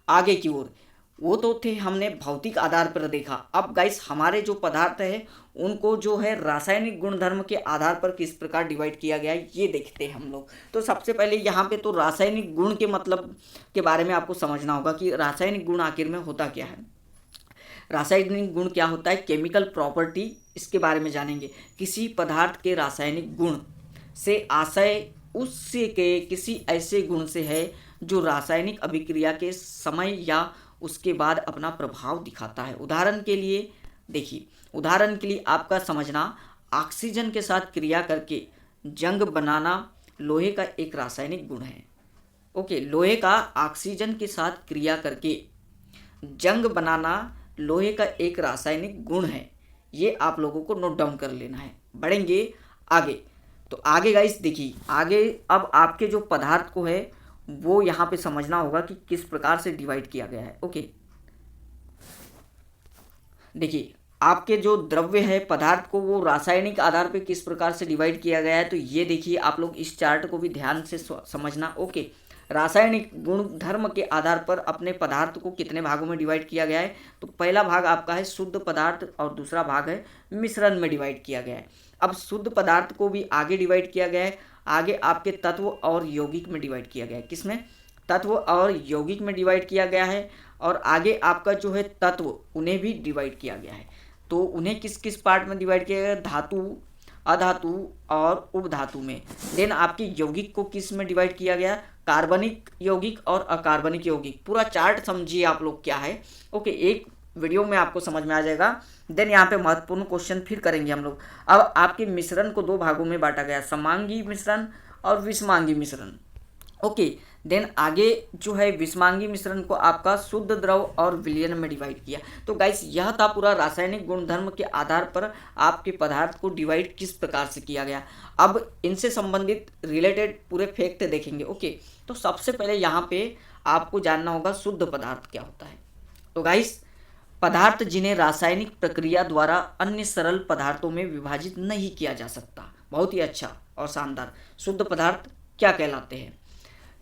आगे की ओर। वो तो थे हमने भौतिक आधार पर देखा। अब गाइस हमारे जो पदार्थ है उनको जो है रासायनिक गुणधर्म के आधार पर किस प्रकार डिवाइड किया गया है ये देखते हैं हम लोग। तो सबसे पहले यहाँ पे तो रासायनिक गुण के मतलब के बारे में आपको समझना होगा कि रासायनिक गुण आखिर में होता क्या है। रासायनिक गुण क्या होता है, केमिकल प्रॉपर्टी, इसके बारे में जानेंगे। किसी पदार्थ के रासायनिक गुण से आशय उसके के किसी ऐसे गुण से है जो रासायनिक अभिक्रिया के समय या उसके बाद अपना प्रभाव दिखाता है। उदाहरण के लिए देखिए, उदाहरण के लिए आपका समझना, ऑक्सीजन के साथ क्रिया करके जंग बनाना लोहे का एक रासायनिक गुण है। ओके, लोहे का ऑक्सीजन के साथ क्रिया करके जंग बनाना लोहे का एक रासायनिक गुण है। ये आप लोगों को नोट डाउन कर लेना है। बढ़ेंगे आगे। तो आगे गाइस देखिए, आगे अब आपके जो पदार्थ को है वो यहाँ पे समझना होगा कि किस प्रकार से डिवाइड किया गया है। ओके, देखिए आपके जो द्रव्य है पदार्थ को वो रासायनिक आधार पे किस प्रकार से डिवाइड किया गया है। तो ये देखिए आप लोग इस चार्ट को भी ध्यान से समझना। ओके, रासायनिक गुणधर्म के आधार पर अपने पदार्थ को कितने भागों में डिवाइड किया गया है। तो पहला भाग आपका है शुद्ध पदार्थ और दूसरा भाग है मिश्रण में डिवाइड किया गया है। अब शुद्ध पदार्थ को भी आगे डिवाइड किया गया है, आगे आपके तत्व और यौगिक में डिवाइड किया गया है। किसमें, तत्व और यौगिक में डिवाइड किया गया है, और आगे आपका जो है तत्व उन्हें भी डिवाइड किया गया है। तो उन्हें किस किस पार्ट में डिवाइड किया गया? धातु, अधातु और उपधातु में। देन आपके यौगिक को किस में डिवाइड किया गया? कार्बनिक यौगिक और अकार्बनिक यौगिक। पूरा चार्ट समझिए आप लोग क्या है, ओके, एक वीडियो में आपको समझ में आ जाएगा। देन यहाँ पे महत्वपूर्ण क्वेश्चन फिर करेंगे हम लोग। अब आपके मिश्रण को दो भागों में बांटा गया, समांगी मिश्रण और विषमांगी मिश्रण, ओके। देन आगे जो है विषमांगी मिश्रण को आपका शुद्ध द्रव और विलयन में डिवाइड किया। तो गाइस यह था पूरा रासायनिक गुणधर्म के आधार पर आपके पदार्थ को डिवाइड किस प्रकार से किया गया। अब इनसे संबंधित रिलेटेड पूरे फैक्ट देखेंगे, ओके। तो सबसे पहले यहाँ पे आपको जानना होगा शुद्ध पदार्थ क्या होता है। तो गाइस पदार्थ जिन्हें रासायनिक प्रक्रिया द्वारा अन्य सरल पदार्थों में विभाजित नहीं किया जा सकता, बहुत ही अच्छा और शानदार। शुद्ध पदार्थ क्या कहलाते हैं?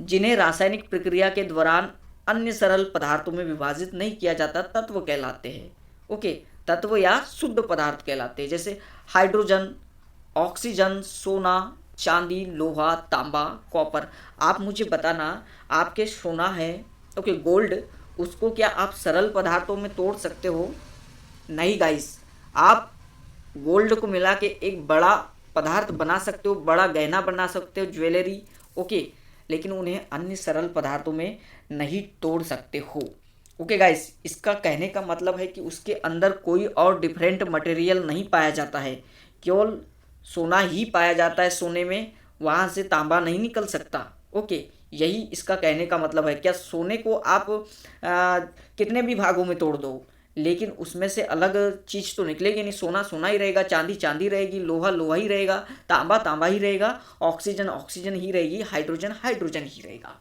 जिन्हें रासायनिक प्रक्रिया के दौरान अन्य सरल पदार्थों में विभाजित नहीं किया जाता, तत्व कहलाते हैं, ओके। तत्व या शुद्ध पदार्थ कहलाते हैं, जैसे हाइड्रोजन, ऑक्सीजन, सोना, चांदी, लोहा, तांबा, कॉपर। आप मुझे बताना, आपके सोना है, ओके, गोल्ड, उसको क्या आप सरल पदार्थों में तोड़ सकते हो? नहीं गाइस, आप गोल्ड को मिला के एक बड़ा पदार्थ बना सकते हो, बड़ा गहना बना सकते हो, ज्वेलरी, ओके, लेकिन उन्हें अन्य सरल पदार्थों में नहीं तोड़ सकते हो, ओके गाइस। इसका कहने का मतलब है कि उसके अंदर कोई और डिफरेंट मटेरियल नहीं पाया जाता है, केवल सोना ही पाया जाता है सोने में, वहाँ से तांबा नहीं निकल सकता, ओके। यही इसका कहने का मतलब है। क्या सोने को आप कितने भी भागों में तोड़ दो, लेकिन उसमें से अलग चीज़ तो निकलेगी नहीं। सोना सोना ही रहेगा, चांदी चांदी रहेगी, लोहा लोहा ही रहेगा, तांबा तांबा ही रहेगा, ऑक्सीजन ऑक्सीजन ही रहेगी, हाइड्रोजन हाइड्रोजन ही रहेगा।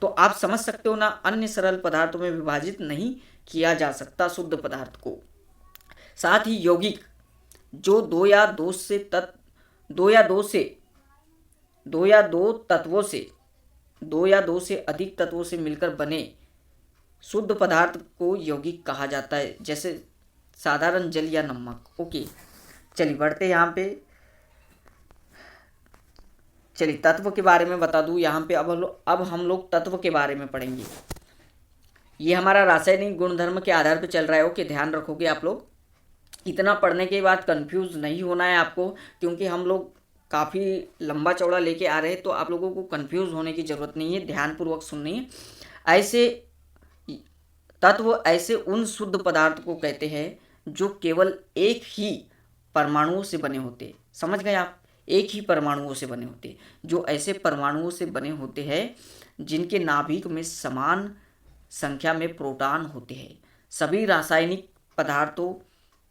तो आप समझ सकते हो ना, अन्य सरल पदार्थों में विभाजित नहीं किया जा सकता शुद्ध पदार्थ को। साथ ही यौगिक जो दो या दो से अधिक तत्वों से मिलकर बने शुद्ध पदार्थ को यौगिक कहा जाता है, जैसे साधारण जल या नमक, ओके। चलिए बढ़ते यहाँ पे, चलिए तत्व के बारे में बता दूँ यहाँ पे। अब हम लोग तत्व के बारे में पढ़ेंगे। ये हमारा रासायनिक गुणधर्म के आधार पर चल रहा है, ओके, ध्यान रखोगे आप लोग। इतना पढ़ने के बाद कंफ्यूज नहीं होना है आपको, क्योंकि हम लोग काफ़ी लंबा चौड़ा लेके आ रहे हैं, तो आप लोगों को कंफ्यूज होने की ज़रूरत नहीं है, ध्यानपूर्वक सुननी है। ऐसे तत्व ऐसे उन शुद्ध पदार्थ को कहते हैं जो केवल एक ही परमाणुओं से बने होते, समझ गए आप? एक ही परमाणुओं से बने होते, जो ऐसे परमाणुओं से बने होते हैं जिनके नाभिक में समान संख्या में प्रोटॉन होते हैं। सभी रासायनिक पदार्थों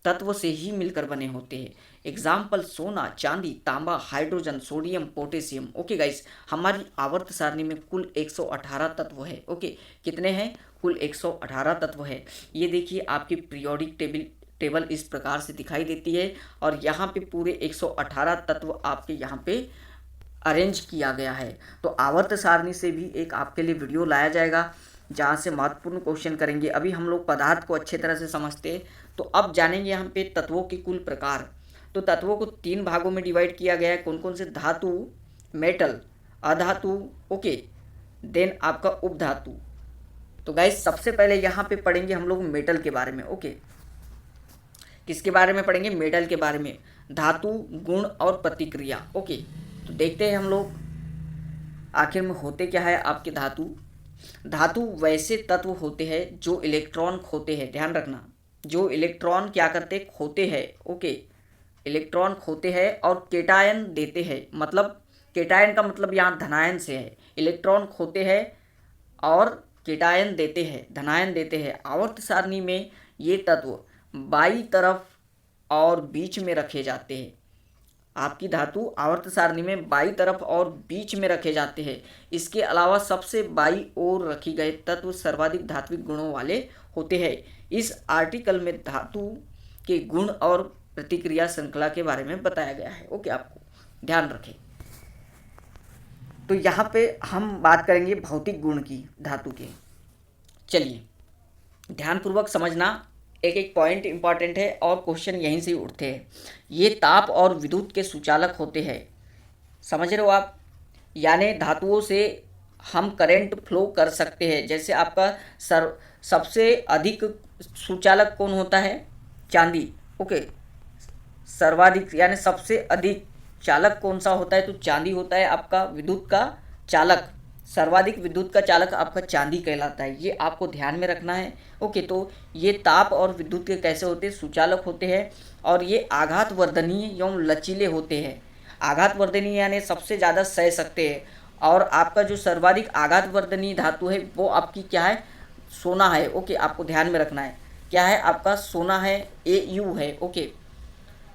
तत्व से ही मिलकर बने होते हैं। एग्जाम्पल सोना, चांदी, तांबा, hydrogen, sodium, potassium, okay guys. हमारी आवर्त सारणी में कुल 118 तत्व है, ओके। कितने हैं? कुल 118 तत्व है। ये देखिए आपकी पीरियोडिक टेबल इस प्रकार से दिखाई देती है, और यहाँ पे पूरे 118 तत्व आपके यहाँ पे अरेंज किया गया है। तो आवर्त सारणी से भी एक आपके लिए वीडियो लाया जाएगा, जहाँ से महत्वपूर्ण क्वेश्चन करेंगे। अभी हम लोग पदार्थ को अच्छे तरह से समझते हैं, तो अब जानेंगे यहाँ पे तत्वों के कुल प्रकार। तो तत्वों को 3 भागों में डिवाइड किया गया है। कौन कौन से? धातु, मेटल, अधातु, ओके, देन आपका उपधातु। तो गाइस सबसे पहले यहाँ पे पढ़ेंगे हम लोग मेटल के बारे में, ओके। किसके बारे में पढ़ेंगे? मेटल के बारे में, धातु, गुण और प्रतिक्रिया, ओके। तो देखते हैं हम लोग आखिर में होते क्या है आपके धातु। धातु वैसे तत्व होते हैं जो इलेक्ट्रॉन खोते हैं, ध्यान रखना, जो इलेक्ट्रॉन क्या करते? खोते हैं, ओके। इलेक्ट्रॉन खोते हैं और केटायन देते हैं, मतलब केटायन का मतलब यहाँ धनायन से है। इलेक्ट्रॉन खोते हैं और केटायन देते हैं, धनायन देते हैं। आवर्त सारणी में ये तत्व बाई तरफ और बीच में रखे जाते हैं। आपकी धातु आवर्त सारणी में बाई तरफ और बीच में रखे जाते हैं। इसके अलावा सबसे बाई ओर रखी गए तत्व सर्वाधिक धात्विक गुणों वाले होते हैं। इस आर्टिकल में धातु के गुण और प्रतिक्रिया श्रृंखला के बारे में बताया गया है, ओके। आपको ध्यान रखें। तो यहाँ पे हम बात करेंगे भौतिक गुण की धातु के। चलिए ध्यानपूर्वक समझना, एक एक पॉइंट इंपॉर्टेंट है और क्वेश्चन यहीं से उठते हैं। ये ताप और विद्युत के सुचालक होते हैं, समझ रहे हो आप? यानी धातुओं से हम करंट फ्लो कर सकते हैं। जैसे आपका सबसे अधिक सुचालक कौन होता है? चांदी। ओके, सर्वाधिक यानी सबसे अधिक चालक कौन सा होता है? तो चांदी होता है आपका विद्युत का चालक। सर्वाधिक विद्युत का चालक आपका चांदी कहलाता है, ये आपको ध्यान में रखना है। ओके, तो ये ताप और विद्युत के कैसे होते हैं? सुचालक होते हैं, और ये आघात वर्धनीय एवं लचीले होते हैं। आघात वर्धनीय यानी सबसे ज़्यादा सह सकते हैं। और आपका जो सर्वाधिक आघात वर्धनीय धातु है वो आपकी क्या है? सोना है। ओके, आपको ध्यान में रखना है, क्या है आपका? सोना है, AU है। ओके,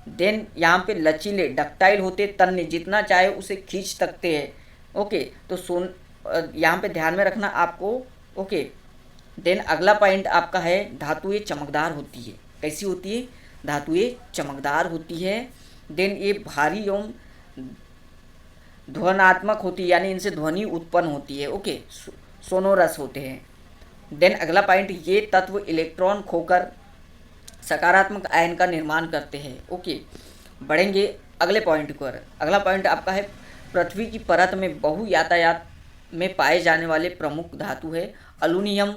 देन यहाँ पे लचीले डक्टाइल होते, तन्य जितना चाहे उसे खींच सकते हैं। ओके, तो यहाँ पे ध्यान में रखना आपको। ओके, देन अगला पॉइंट आपका है धातुएं चमकदार होती है। कैसी होती है? धातुएं चमकदार होती है। देन ये भारी एवं ध्वनात्मक होती है, यानी इनसे ध्वनि उत्पन्न होती है। ओके, सोनोरस होते हैं। देन अगला पॉइंट, ये तत्व इलेक्ट्रॉन खोकर सकारात्मक आयन का निर्माण करते हैं। ओके, बढ़ेंगे अगले पॉइंट पर। अगला पॉइंट आपका है पृथ्वी की परत में बहु यातायात में पाए जाने वाले प्रमुख धातु है अलुमिनियम,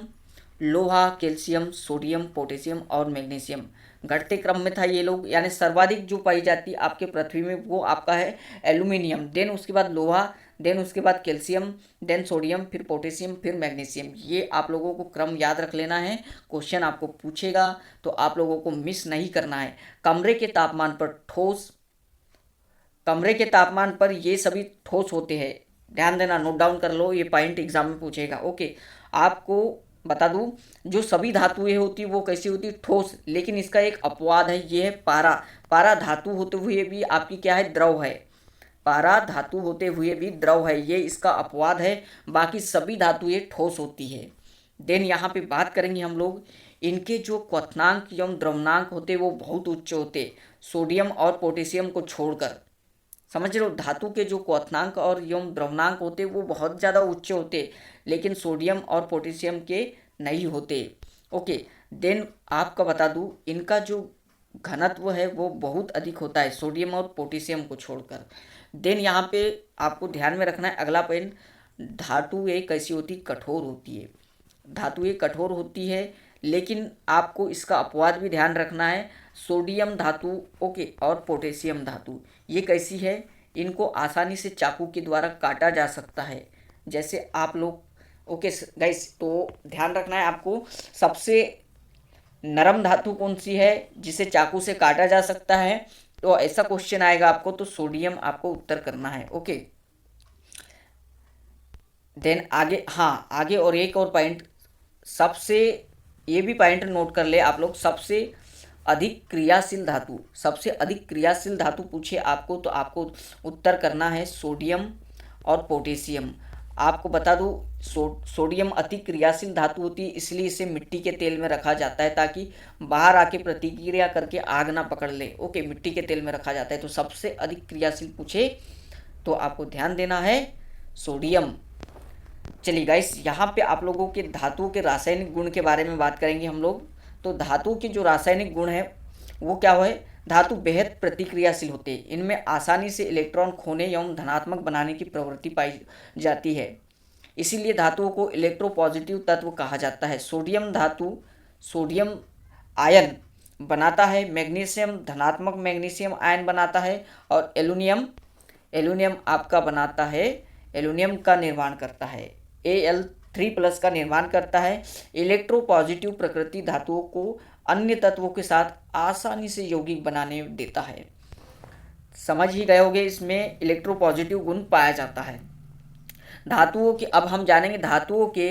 लोहा, कैल्शियम, सोडियम, पोटेशियम और मैग्नीशियम। घटते क्रम में था ये लोग, यानी सर्वाधिक जो पाई जाती है आपके पृथ्वी में वो आपका है एल्यूमिनियम, देन उसके बाद लोहा, देन उसके बाद कैल्शियम, देन सोडियम, फिर पोटेशियम, फिर मैग्नीशियम। ये आप लोगों को क्रम याद रख लेना है, क्वेश्चन आपको पूछेगा तो आप लोगों को मिस नहीं करना है। कमरे के तापमान पर ठोस, कमरे के तापमान पर ये सभी ठोस होते हैं। ध्यान देना, नोट डाउन कर लो, ये पॉइंट एग्जाम में पूछेगा। ओके, आपको बता दूं, जो सभी धातुएं होती वो कैसी होती? ठोस। लेकिन इसका एक अपवाद है, ये है पारा। पारा धातु होते हुए भी आपकी क्या है? द्रव है। पारा धातु होते हुए भी द्रव है, ये इसका अपवाद है। बाकी सभी धातुएं ठोस होती है। देन यहाँ पे बात करेंगे हम लोग, इनके जो क्वथनांक एवं द्रवनांक होते वो बहुत उच्च होते, सोडियम और पोटेशियम को छोड़कर। समझ रहे हो? धातु के जो क्वथनांक और एवं द्रवनांक होते वो बहुत ज़्यादा उच्च होते, लेकिन सोडियम और पोटेशियम के नहीं होते। ओके, देन आपका बता दूं, इनका जो घनत्व है वो बहुत अधिक होता है सोडियम और पोटेशियम को छोड़कर। देन यहाँ पे आपको ध्यान में रखना है अगला पॉइंट, धातु एक कैसी होती? कठोर होती है। धातु एक कठोर होती है, लेकिन आपको इसका अपवाद भी ध्यान रखना है। सोडियम धातु, ओके, और पोटेशियम धातु ये कैसी है? इनको आसानी से चाकू के द्वारा काटा जा सकता है। जैसे आप लोग, ओके गाइस, तो ध्यान रखना है आपको, सबसे नरम धातु कौन सी है जिसे चाकू से काटा जा सकता है? तो ऐसा क्वेश्चन आएगा आपको तो सोडियम आपको उत्तर करना है। ओके, देन आगे, हाँ आगे और एक और पॉइंट, सबसे, ये भी पॉइंट नोट कर ले आप लोग, सबसे अधिक क्रियाशील धातु, सबसे अधिक क्रियाशील धातु पूछे आपको तो आपको उत्तर करना है सोडियम और पोटेशियम। आपको बता दूं, सोडियम अति क्रियाशील धातु होती है, इसलिए इसे मिट्टी के तेल में रखा जाता है ताकि बाहर आके प्रतिक्रिया करके आग ना पकड़ ले। ओके, मिट्टी के तेल में रखा जाता है। तो सबसे अधिक क्रियाशील पूछे तो आपको ध्यान देना है सोडियम। चलिए गाइस, यहाँ पे आप लोगों के धातुओं के रासायनिक गुण के बारे में बात करेंगे हम लोग। तो धातु के जो रासायनिक गुण है वो क्या है? धातु बेहद प्रतिक्रियाशील होते हैं, इनमें आसानी से इलेक्ट्रॉन खोने एवं धनात्मक बनाने की प्रवृत्ति पाई जाती है, इसीलिए धातुओं को इलेक्ट्रोपॉजिटिव तत्व कहा जाता है। सोडियम धातु सोडियम आयन बनाता है, मैग्नीशियम धनात्मक मैग्नीशियम आयन बनाता है, और एल्यूमिनियम आपका बनाता है, एल्यूमिनियम का निर्माण करता है, Al3+ का निर्माण करता है। इलेक्ट्रोपॉजिटिव प्रकृति धातुओं को अन्य तत्वों के साथ आसानी से यौगिक बनाने देता है। समझ ही गए होंगे, इसमें इलेक्ट्रोपॉजिटिव गुण पाया जाता है धातुओं के। अब हम जानेंगे धातुओं के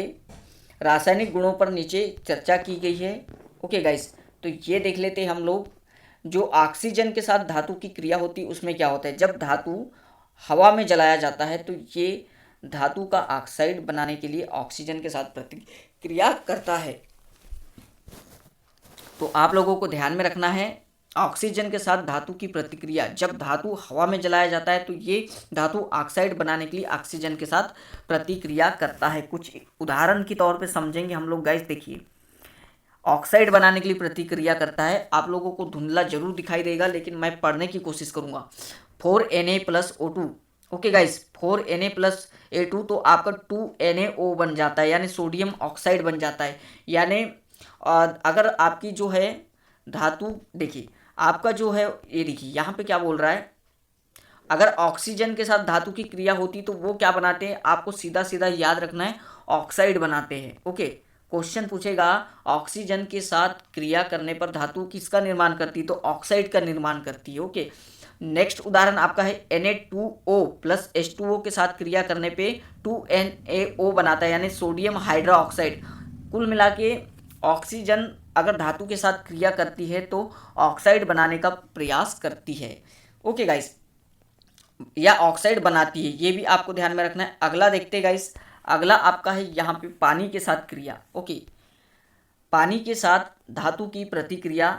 रासायनिक गुणों पर, नीचे चर्चा की गई है। ओके गाइस, तो ये देख लेते हैं हम लोग, जो ऑक्सीजन के साथ धातु की क्रिया होती है उसमें क्या होता है? जब धातु हवा में जलाया जाता है तो ये धातु का ऑक्साइड बनाने के लिए ऑक्सीजन के साथ प्रतिक्रिया करता है। तो आप लोगों को ध्यान में रखना है, ऑक्सीजन के साथ धातु की प्रतिक्रिया, जब धातु हवा में जलाया जाता है तो ये धातु ऑक्साइड बनाने के लिए ऑक्सीजन के साथ प्रतिक्रिया करता है। कुछ उदाहरण के तौर पे समझेंगे हम लोग गाइस। देखिए, ऑक्साइड बनाने के लिए प्रतिक्रिया करता है, आप लोगों को धुंधला जरूर दिखाई देगा लेकिन मैं पढ़ने की कोशिश करूँगा। 4Na+O2 ओके गाइस, 4Na+A2 तो आपका 2NaO बन जाता है, यानी सोडियम ऑक्साइड बन जाता है। यानी अगर आपकी जो है धातु, देखिए आपका जो है, ये देखिए यहाँ पे क्या बोल रहा है, अगर ऑक्सीजन के साथ धातु की क्रिया होती तो वो क्या बनाते हैं, आपको सीधा सीधा याद रखना है, ऑक्साइड बनाते हैं। ओके, क्वेश्चन पूछेगा ऑक्सीजन के साथ क्रिया करने पर धातु किसका निर्माण करती है, तो ऑक्साइड का निर्माण करती है। ओके, नेक्स्ट उदाहरण आपका है Na2O+H2O के साथ क्रिया करने पे 2NaO बनाता है, यानी सोडियम हाइड्रा ऑक्साइड। कुल मिला के ऑक्सीजन अगर धातु के साथ क्रिया करती है तो ऑक्साइड बनाने का प्रयास करती है। ओके गाइस, या ऑक्साइड बनाती है, ये भी आपको ध्यान में रखना है। अगला देखते हैं गाइस, अगला आपका है यहाँ पे पानी के साथ क्रिया। ओके, पानी के साथ धातु की प्रतिक्रिया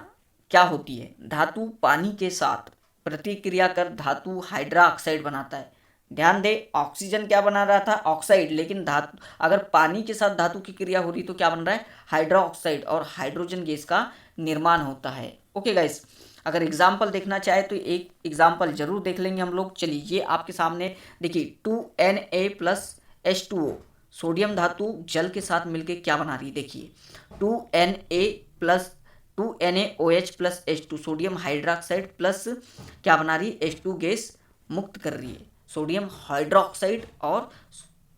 क्या होती है, धातु पानी के साथ प्रतिक्रिया कर धातु हाइड्रा ऑक्साइड बनाता है। ध्यान दे, ऑक्सीजन क्या बना रहा था, ऑक्साइड, लेकिन धातु अगर पानी के साथ धातु की क्रिया हो रही तो क्या बन रहा है, हाइड्रा ऑक्साइड, और हाइड्रोजन गैस का निर्माण होता है। ओके गाइस, अगर एग्जाम्पल देखना चाहे तो एक एग्जाम्पल जरूर देख लेंगे हम लोग। चलिए ये आपके सामने देखिए, 2Na+H2O, सोडियम धातु जल के साथ मिलकर क्या बना रही है, देखिए 2NaOH+H2, सोडियम हाइड्रोक्साइड प्लस क्या बना रही है, H2 गैस मुक्त कर रही है, सोडियम हाइड्रोक्साइड और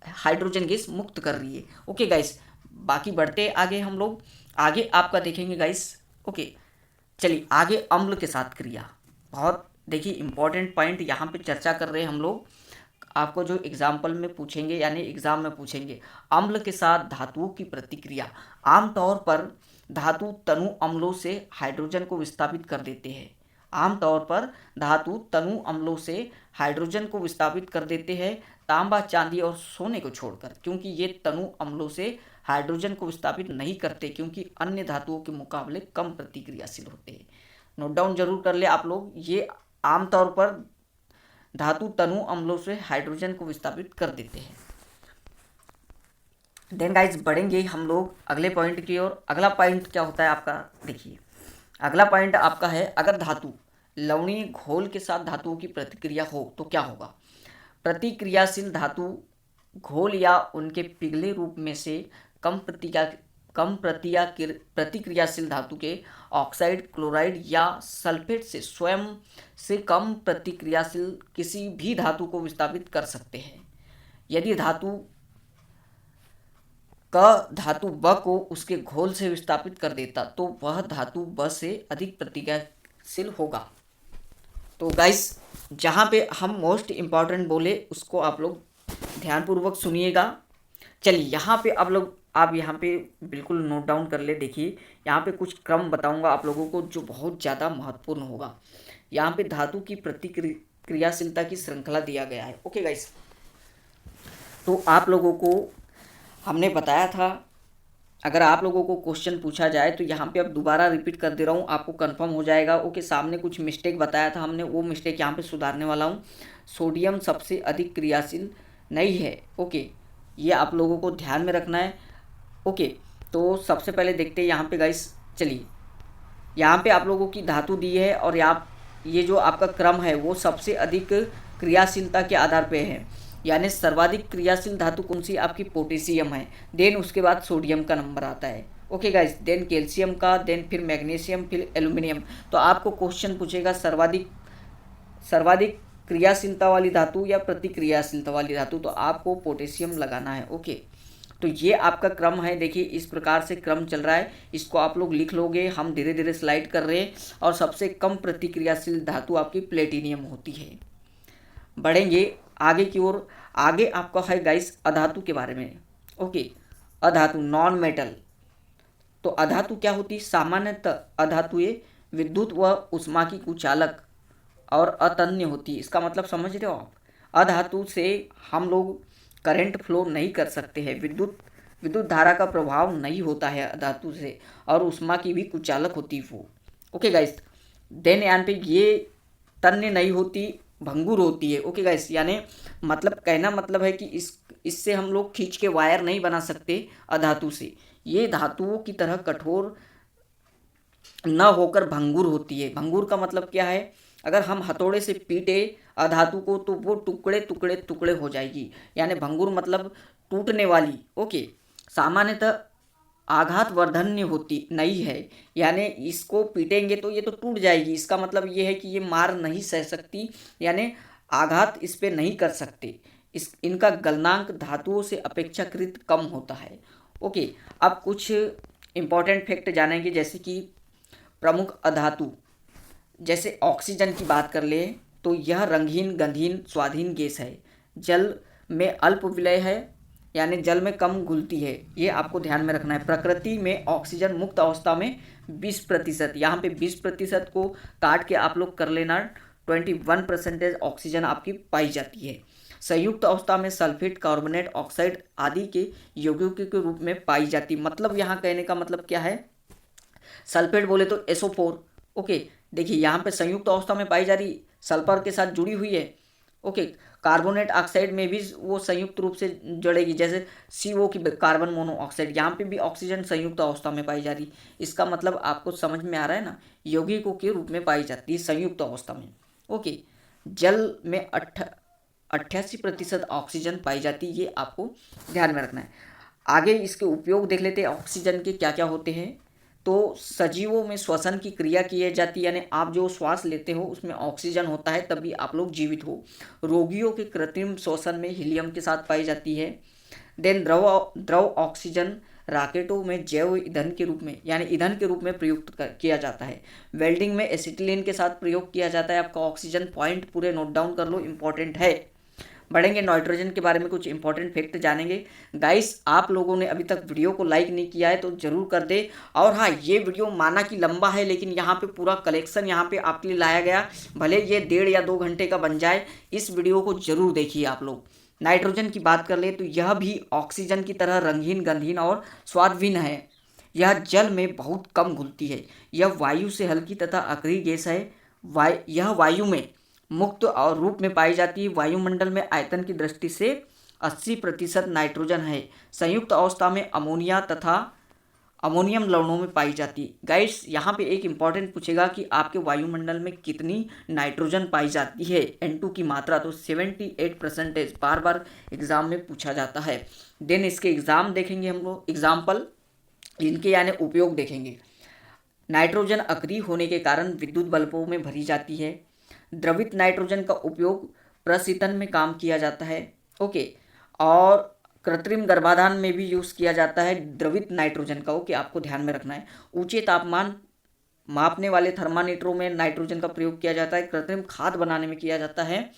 हाइड्रोजन गैस मुक्त कर रही है। ओके गाइस, बाकी बढ़ते आगे हम लोग, आगे आपका देखेंगे गाइस। ओके, चलिए आगे अम्ल के साथ क्रिया, बहुत देखिए इंपॉर्टेंट पॉइंट यहाँ पे चर्चा कर रहे हैं हम लोग, आपको जो एग्जाम्पल में पूछेंगे यानी एग्जाम में पूछेंगे। अम्ल के साथ धातुओं की प्रतिक्रिया, आमतौर पर धातु तनु अम्लों से हाइड्रोजन को विस्थापित कर देते हैं। आमतौर पर धातु तनु अम्लों से हाइड्रोजन को विस्थापित कर देते हैं, तांबा, चांदी और सोने को छोड़कर, क्योंकि ये तनु अम्लों से हाइड्रोजन को विस्थापित नहीं करते, क्योंकि अन्य धातुओं के मुकाबले कम प्रतिक्रियाशील होते हैं। नोट डाउन जरूर कर ले आप लोग, ये आमतौर पर धातु तनु अम्लों से हाइड्रोजन को विस्थापित कर देते हैं। देन गाइज बढ़ेंगे हम लोग अगले पॉइंट की ओर। अगला पॉइंट क्या होता है आपका, देखिए अगला पॉइंट आपका है, अगर धातु लवणीय घोल के साथ धातुओं की प्रतिक्रिया हो तो क्या होगा। प्रतिक्रियाशील धातु घोल या उनके पिघले रूप में से प्रतिक्रियाशील धातु के ऑक्साइड, क्लोराइड या सल्फेट से स्वयं से कम प्रतिक्रियाशील किसी भी धातु को विस्थापित कर सकते हैं। यदि धातु धातु ब को उसके घोल से विस्थापित कर देता तो वह धातु ब से अधिक प्रतिक्रियाशील होगा। तो गाइस, जहाँ पे हम मोस्ट इम्पॉर्टेंट बोले उसको आप लोग ध्यानपूर्वक सुनिएगा। चलिए यहाँ पे आप यहाँ पे बिल्कुल नोट डाउन कर ले। देखिए यहाँ पे कुछ क्रम बताऊंगा आप लोगों को जो बहुत ज़्यादा महत्वपूर्ण होगा। यहाँ पे धातु की प्रतिक्रियाशीलता की श्रृंखला दिया गया है। ओके गाइस, तो आप लोगों को हमने बताया था, अगर आप लोगों को क्वेश्चन पूछा जाए तो यहाँ पे अब दोबारा रिपीट कर दे रहा हूँ, आपको कंफर्म हो जाएगा। ओके, सामने कुछ मिस्टेक बताया था हमने, वो मिस्टेक यहाँ पे सुधारने वाला हूँ। सोडियम सबसे अधिक क्रियाशील नहीं है। ओके, ये आप लोगों को ध्यान में रखना है। ओके, तो सबसे पहले देखते हैं यहाँ पे गाइस। चलिए यहाँ पे आप लोगों की धातु दी है और ये जो आपका क्रम है वो सबसे अधिक क्रियाशीलता के आधार पे है, यानी सर्वाधिक क्रियाशील धातु कौन सी, आपकी पोटेशियम है। देन उसके बाद सोडियम का नंबर आता है। ओके गाइस, देन कैल्शियम का, देन फिर मैग्नीशियम, फिर एल्यूमिनियम। तो आपको क्वेश्चन पूछेगा सर्वाधिक क्रियाशीलता वाली धातु या प्रतिक्रियाशीलता वाली धातु, तो आपको पोटेशियम लगाना है। ओके, तो ये आपका क्रम है। देखिए इस प्रकार से क्रम चल रहा है, इसको आप लोग लिख लोगे। हम धीरे धीरे स्लाइड कर रहे हैं और सबसे कम प्रतिक्रियाशील धातु आपकी प्लेटिनियम होती है। बढ़ेंगे आगे की ओर। आगे आपका है गाइस अधातु के बारे में। ओके, अधातु नॉन मेटल। तो अधातु क्या होती है, सामान्यतः अधातुएं विद्युत व उष्मा की कुचालक और अतन्य होती है। इसका मतलब समझ रहे हो आप, अधातु से हम लोग करंट फ्लो नहीं कर सकते हैं, विद्युत धारा का प्रभाव नहीं होता है अधातु से, और उष्मा की भी कुचालक होती है वो। ओके गाइस, देन यहाँ पे ये तन्य नहीं होती, भंगुर होती है। ओके गाइस, यानी मतलब कहना मतलब है कि इससे हम लोग खींच के वायर नहीं बना सकते अधातु से। ये धातुओं की तरह कठोर न होकर भंगुर होती है। भंगुर का मतलब क्या है, अगर हम हथौड़े से पीटे अधातु को तो वो टुकड़े टुकड़े टुकड़े हो जाएगी, यानी भंगुर मतलब टूटने वाली। ओके, सामान्यतः आघात वर्धन्य होती नहीं है, यानी इसको पीटेंगे तो ये तो टूट जाएगी, इसका मतलब ये है कि ये मार नहीं सह सकती, यानी आघात इस पे नहीं कर सकते। इनका गलनांक धातुओं से अपेक्षाकृत कम होता है। ओके, अब कुछ इम्पॉर्टेंट फैक्ट जानेंगे, जैसे कि प्रमुख अधातु, जैसे ऑक्सीजन की बात कर ले तो यह रंगहीन गंधहीन स्वाधीन गैस है, जल में अल्प विलय है, यानी जल में कम घुलती है, ये आपको ध्यान में रखना है। प्रकृति में ऑक्सीजन मुक्त अवस्था में 20%, यहाँ पे 20% को काट के आप लोग कर लेना, 21% ऑक्सीजन आपकी पाई जाती है। संयुक्त अवस्था में सल्फेट, कार्बोनेट, ऑक्साइड आदि के यौगिकों के रूप में पाई जाती। मतलब यहाँ कहने का मतलब क्या है, सल्फेट बोले तो SO4। ओके, देखिए यहाँ पे संयुक्त अवस्था में पाई जा रही, सल्फर के साथ जुड़ी हुई है। ओके, कार्बोनेट ऑक्साइड में भी वो संयुक्त रूप से जुड़ेगी, जैसे CO की कार्बन मोनोऑक्साइड, यहाँ पे भी ऑक्सीजन संयुक्त अवस्था में पाई जा रही। इसका मतलब आपको समझ में आ रहा है ना, यौगिकों के रूप में पाई जाती है संयुक्त अवस्था में। ओके, जल में 88% ऑक्सीजन पाई जाती है, ये आपको ध्यान में रखना है। आगे इसके उपयोग देख लेते हैं, ऑक्सीजन के क्या क्या होते हैं। तो सजीवों में श्वसन की क्रिया की जाती है, यानी आप जो श्वास लेते हो उसमें ऑक्सीजन होता है तभी आप लोग जीवित हो। रोगियों के कृत्रिम श्वसन में हीलियम के साथ पाई जाती है। देन द्रव ऑक्सीजन रॉकेटों में जैव ईंधन के रूप में, यानी ईंधन के रूप में प्रयुक्त किया जाता है। वेल्डिंग में एसिटिलीन के साथ प्रयोग किया जाता है। आपका ऑक्सीजन पॉइंट पूरे नोट डाउन कर लो, इंपॉर्टेंट है। बढ़ेंगे नाइट्रोजन के बारे में कुछ इंपॉर्टेंट फैक्ट जानेंगे। गाइस, आप लोगों ने अभी तक वीडियो को लाइक नहीं किया है तो जरूर कर दे। और हाँ, ये वीडियो माना कि लंबा है, लेकिन यहाँ पे पूरा कलेक्शन यहाँ पे आपके लिए लाया गया, भले ये 1.5 या 2 घंटे का बन जाए, इस वीडियो को जरूर देखिए आप लोग। नाइट्रोजन की बात कर ले तो यह भी ऑक्सीजन की तरह रंगहीन, गंधहीन और स्वादहीन है। यह जल में बहुत कम घुलती है। यह वायु से हल्की तथा अक्रिय गैस है। यह वायु में मुक्त और रूप में पाई जाती है। वायुमंडल में आयतन की दृष्टि से 80% नाइट्रोजन है। संयुक्त अवस्था में अमोनिया तथा अमोनियम लवणों में पाई जाती है। गाइस, यहाँ पे एक इंपॉर्टेंट पूछेगा कि आपके वायुमंडल में कितनी नाइट्रोजन पाई जाती है, N2 की मात्रा, तो 78%, बार बार एग्जाम में पूछा जाता है। देन इसके एग्जाम देखेंगे हम लोग, एग्जाम्पल इनके यानी उपयोग देखेंगे। नाइट्रोजन अक्रिय होने के कारण विद्युत बल्बों में भरी जाती है। द्रवित नाइट्रोजन का उपयोग प्रशीतन में काम किया जाता है। ओके, और कृत्रिम गर्भाधान में भी यूज़ किया जाता है द्रवित नाइट्रोजन का। ओके, आपको ध्यान में रखना है। ऊंचे तापमान मापने वाले थर्मामीटरों में नाइट्रोजन का प्रयोग किया जाता है। कृत्रिम खाद बनाने में किया जाता है।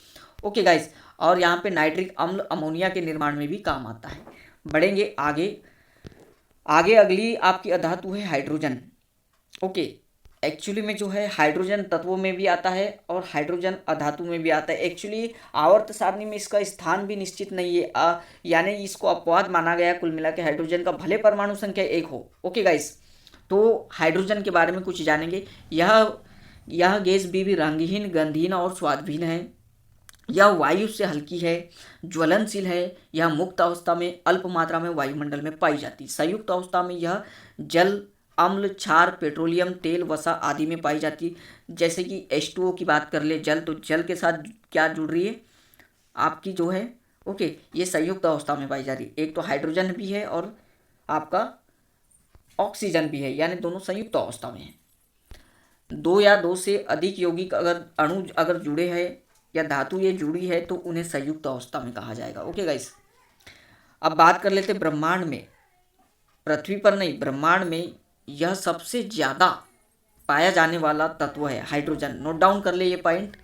ओके गाइस, और यहाँ पे नाइट्रिक अम्ल अमोनिया के निर्माण में भी काम आता है। बढ़ेंगे आगे। अगली आपकी अधातु है हाइड्रोजन। ओके, एक्चुअली में जो है हाइड्रोजन तत्वों में भी आता है और हाइड्रोजन अधातु में भी आता है। एक्चुअली आवर्त सारणी में इसका स्थान भी निश्चित नहीं है, यानी इसको अपवाद माना गया कुल मिला के हाइड्रोजन का, भले परमाणु संख्या 1 हो। ओके गाइस, तो हाइड्रोजन के बारे में कुछ जानेंगे। यह गैस भी रंगहीन, गंधहीन और स्वादहीन है। यह वायु से हल्की है, ज्वलनशील है। यह मुक्त अवस्था में अल्प मात्रा में वायुमंडल में पाई जाती है। संयुक्त अवस्था में यह जल, अम्ल, क्षार, पेट्रोलियम, तेल, वसा आदि में पाई जाती है। जैसे कि H2O की बात कर ले, जल, तो जल के साथ क्या जुड़ रही है आपकी जो है, ओके, ये संयुक्त अवस्था में पाई जा रही है। एक तो हाइड्रोजन भी है और आपका ऑक्सीजन भी है, यानी दोनों संयुक्त अवस्था में है। 2 या 2 से अधिक यौगिक अणु अगर जुड़े हैं या धातु ये जुड़ी है तो उन्हें संयुक्त अवस्था में कहा जाएगा। ओके गाइस, अब बात कर लेते ब्रह्मांड में, पृथ्वी पर नहीं, ब्रह्मांड में यह सबसे ज़्यादा पाया जाने वाला तत्व है हाइड्रोजन। नोट डाउन कर ले ये पॉइंट।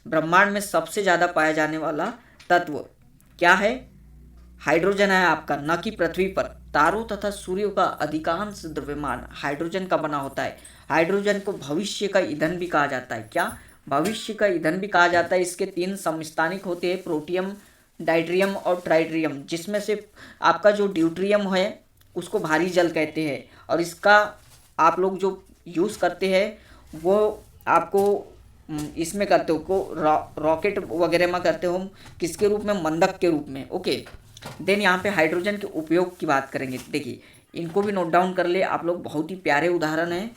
ब्रह्मांड में सबसे ज़्यादा पाया जाने वाला तत्व क्या है, हाइड्रोजन है आपका, न कि पृथ्वी पर। तारों तथा सूर्यों का अधिकांश द्रव्यमान हाइड्रोजन का बना होता है। हाइड्रोजन को भविष्य का ईंधन भी कहा जाता है। क्या, भविष्य का ईंधन भी कहा जाता है। इसके 3 समस्थानिक होते हैं, प्रोटियम, डाइट्रियम और ट्राइट्रियम, जिसमें से आपका जो ड्यूट्रियम है उसको भारी जल कहते हैं, और इसका आप लोग जो यूज़ करते हैं वो आपको इसमें करते हो को रॉकेट वगैरह में करते हो, किसके रूप में, मंदक के रूप में। ओके, देन यहाँ पे हाइड्रोजन के उपयोग की बात करेंगे। देखिए, इनको भी नोट डाउन कर ले आप लोग, बहुत ही प्यारे उदाहरण है।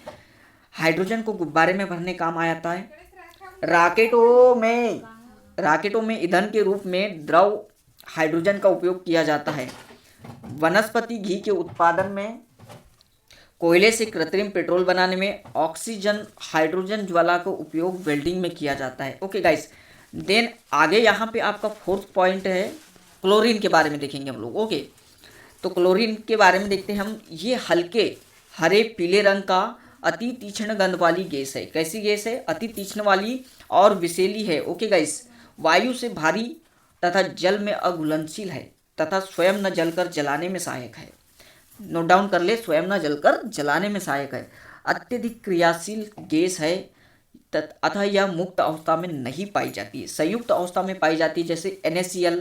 हाइड्रोजन को गुब्बारे में भरने काम आ जाता है, रॉकेटों में रॉकेटों में ईंधन के रूप में द्रव हाइड्रोजन का उपयोग किया जाता है। वनस्पति घी के उत्पादन में, कोयले से कृत्रिम पेट्रोल बनाने में, ऑक्सीजन हाइड्रोजन ज्वाला का उपयोग वेल्डिंग में किया जाता है। ओके गाइस, देन आगे यहाँ पे आपका फोर्थ पॉइंट है क्लोरीन के बारे में देखेंगे हम लोग। ओके, तो क्लोरीन के बारे में देखते हैं हम। ये हल्के हरे पीले रंग का अति तीक्ष्ण गंध वाली गैस है। कैसी गैस है? अति तीक्ष्ण वाली और विषैली है। ओके गाइस, वायु से भारी तथा जल में अघुलनशील है तथा स्वयं न जलकर जलाने में सहायक है। नोट डाउन कर ले, स्वयं न जलकर जलाने में सहायक है। अत्यधिक क्रियाशील गैस है अतः यह मुक्त अवस्था में नहीं पाई जाती है, संयुक्त अवस्था में पाई जाती है, जैसे NaCl,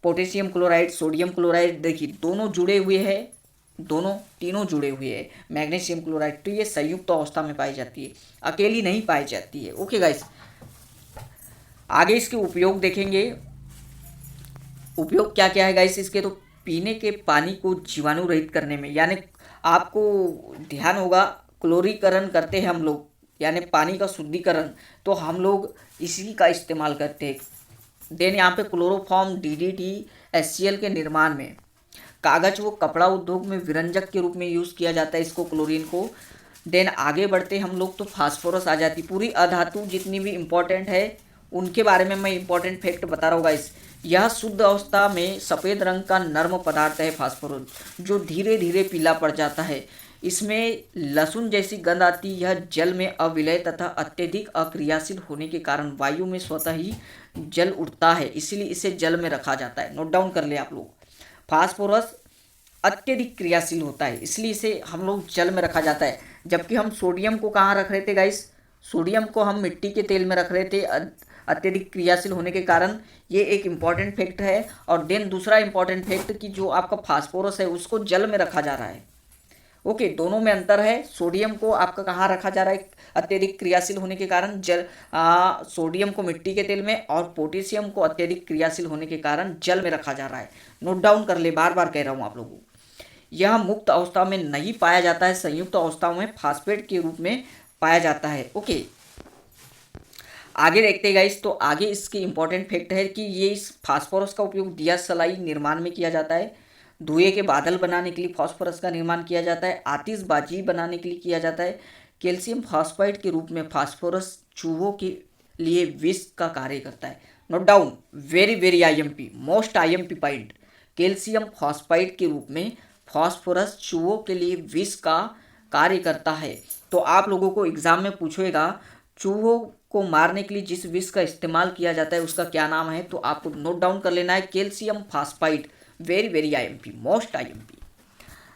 potassium chloride, sodium chloride. देखिए दोनों जुड़े हुए हैं, दोनों तीनों जुड़े हुए हैं, मैग्नीशियम क्लोराइड। तो ये संयुक्त अवस्था में पाई जाती है, अकेली नहीं पाई जाती है। ओके गाइस, आगे इसके उपयोग देखेंगे। उपयोग क्या क्या है गाइस इसके? तो पीने के पानी को जीवाणु रहित करने में, यानी आपको ध्यान होगा क्लोरीकरण करते हैं हम लोग, यानी पानी का शुद्धिकरण, तो हम लोग इसी का इस्तेमाल करते हैं। देन यहाँ पे क्लोरोफॉर्म, DDT, HCl के निर्माण में, कागज व कपड़ा उद्योग में विरंजक के रूप में यूज़ किया जाता है इसको, क्लोरीन को। देन आगे बढ़ते हम लोग तो फास्फोरस आ जाती। पूरी अधातु जितनी भी इम्पोर्टेंट है उनके बारे में मैं इंपॉर्टेंट फैक्ट बता रहा हूँ गाइस। यह शुद्ध अवस्था में सफ़ेद रंग का नर्म पदार्थ है फास्फोरस, जो धीरे धीरे पीला पड़ जाता है। इसमें लहसुन जैसी गंध आती। यह जल में अविलय तथा अत्यधिक अक्रियाशील होने के कारण वायु में स्वतः ही जल उठता है, इसीलिए इसे जल में रखा जाता है। नोट डाउन कर ले आप लोग, फास्फोरस अत्यधिक क्रियाशील होता है, इसलिए इसे हम लोग जल में रखा जाता है। जबकि हम सोडियम को कहाँ रख रहे थे गाइस? सोडियम को हम मिट्टी के तेल में रख रहे थे अत्यधिक क्रियाशील होने के कारण। ये एक इम्पॉर्टेंट फैक्ट है। और देन दूसरा इम्पॉर्टेंट फैक्ट कि जो आपका फास्फोरस है उसको जल में रखा जा रहा है। ओके, दोनों में अंतर है। सोडियम को आपका कहाँ रखा जा रहा है अत्यधिक क्रियाशील होने के कारण? सोडियम को मिट्टी के तेल में, और पोटेशियम को अत्यधिक क्रियाशील होने के कारण जल में रखा जा रहा है। नोट डाउन कर ले, बार बार कह रहा हूँ आप लोगों को। यह मुक्त अवस्था में नहीं पाया जाता है, संयुक्त अवस्थाओं में फास्फेट के रूप में पाया जाता है। ओके, आगे देखते हैं गाइस। तो आगे इसकी इंपॉर्टेंट फैक्ट है कि ये इस फास्फोरस का उपयोग दिया सलाई निर्माण में किया जाता है। धुएं के बादल बनाने के लिए फास्फोरस का निर्माण किया जाता है। आतिशबाजी बनाने के लिए किया जाता है। कैल्शियम फॉस्फाइड के रूप में फास्फोरस चूहों के लिए विष का कार्य करता है। Note down, very very IMP, most IMP point. Calcium phosphide के रूप में फास्फोरस चूहों के लिए विष का कार्य करता है। तो आप लोगों को एग्जाम में पूछेगा चूहों को मारने के लिए जिस विष का इस्तेमाल किया जाता है उसका क्या नाम है? तो आपको नोट डाउन कर लेना है, calcium phosphide. Very very IMP, most IMP।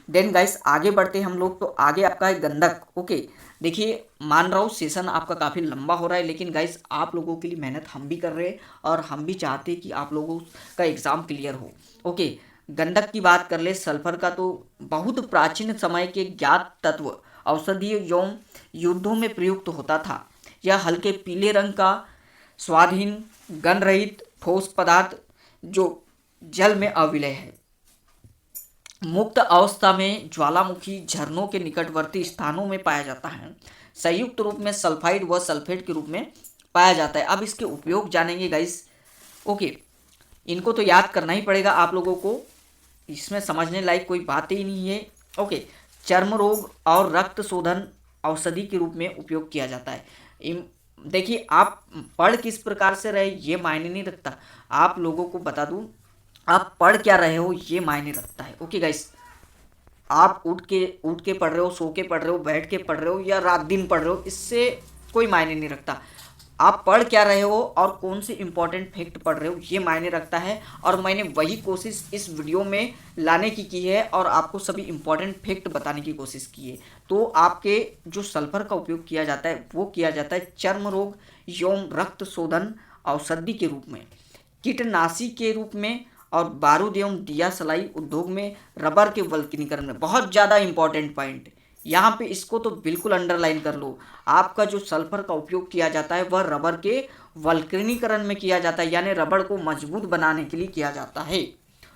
Then guys आगे बढ़ते हम लोग। तो आगे आपका है गंधक। ओके, देखिए मान रहा हूँ सेशन आपका काफ़ी लंबा हो रहा है, लेकिन गाइस आप लोगों के लिए मेहनत हम भी कर रहे हैं और हम भी चाहते हैं कि आप लोगों का एग्ज़ाम क्लियर हो। ओके, गंधक की बात कर ले। सल्फर का तो बहुत प्राचीन समय के ज्ञात तत्व औषधीय एवं युद्धों में प्रयुक्त होता था। यह हल्के पीले रंग का स्वादहीन गंध रहित ठोस पदार्थ जो जल में अविलय है। मुक्त अवस्था में ज्वालामुखी झरनों के निकटवर्ती स्थानों में पाया जाता है। संयुक्त रूप में सल्फाइड व सल्फेट के रूप में पाया जाता है। अब इसके उपयोग जानेंगे गाइस। ओके, इनको तो याद करना ही पड़ेगा आप लोगों को, इसमें समझने लायक कोई बात ही नहीं है। ओके, चर्म रोग और रक्त शोधन औषधि के रूप में उपयोग किया जाता है। देखिए आप पढ़ किस प्रकार से रहे ये मायने नहीं रखता, आप लोगों को बता दूं आप पढ़ क्या रहे हो ये मायने रखता है। ओके गाइस, आप उठ के पढ़ रहे हो, सो के पढ़ रहे हो, बैठ के पढ़ रहे हो या रात दिन पढ़ रहे हो, इससे कोई मायने नहीं रखता। आप पढ़ क्या रहे हो और कौन से इंपॉर्टेंट फैक्ट पढ़ रहे हो ये मायने रखता है। और मैंने वही कोशिश इस वीडियो में लाने की है और आपको सभी इंपॉर्टेंट फैक्ट बताने की कोशिश की है। तो आपके जो सल्फर का उपयोग किया जाता है वो किया जाता है चर्म रोग एवं रक्त शोधन औषधि के रूप में, कीटनाशी के रूप में, और बारूद एवं दिया सलाई उद्योग में, रबर के वल्कनीकरण में। बहुत ज़्यादा इंपॉर्टेंट पॉइंट यहाँ पे, इसको तो बिल्कुल अंडरलाइन कर लो। आपका जो सल्फर का उपयोग किया जाता है वह रबर के वल्कनीकरण में किया जाता है, यानी रबर को मजबूत बनाने के लिए किया जाता है।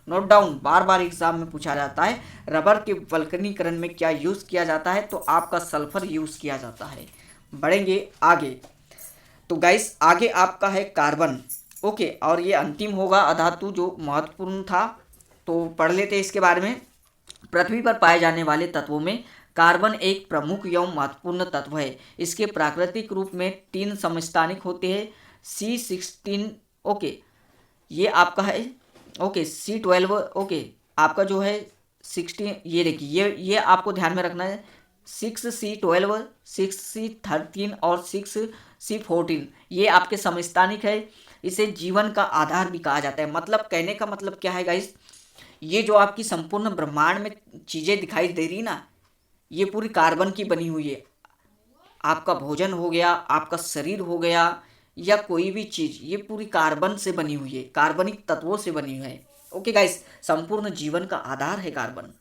नोट डाउन, बार बार एग्जाम में पूछा जाता है रबर के वल्कनीकरण में क्या यूज़ किया जाता है, तो आपका सल्फर यूज़ किया जाता है। बढ़ेंगे आगे। तो गाइस आगे आपका है कार्बन। ओके, और ये अंतिम होगा अधातु जो महत्वपूर्ण था, तो पढ़ लेते हैं इसके बारे में। पृथ्वी पर पाए जाने वाले तत्वों में कार्बन एक प्रमुख एवं महत्वपूर्ण तत्व है। इसके प्राकृतिक रूप में 3 समस्थानिक होते हैं, C16, ओके, ये आपका है, ओके, C12, ओके, आपका जो है 16, ये देखिए, ये आपको ध्यान में रखना है, 6C12, 6C13 और 6C14, ये आपके समस्थानिक है। इसे जीवन का आधार भी कहा जाता है। मतलब कहने का मतलब क्या है गाइस, ये जो आपकी संपूर्ण ब्रह्मांड में चीज़ें दिखाई दे रही ना, ये पूरी कार्बन की बनी हुई है। आपका भोजन हो गया, आपका शरीर हो गया, या कोई भी चीज़, ये पूरी कार्बन से बनी हुई है, कार्बनिक तत्वों से बनी हुई है। ओके गाइस, संपूर्ण जीवन का आधार है कार्बन।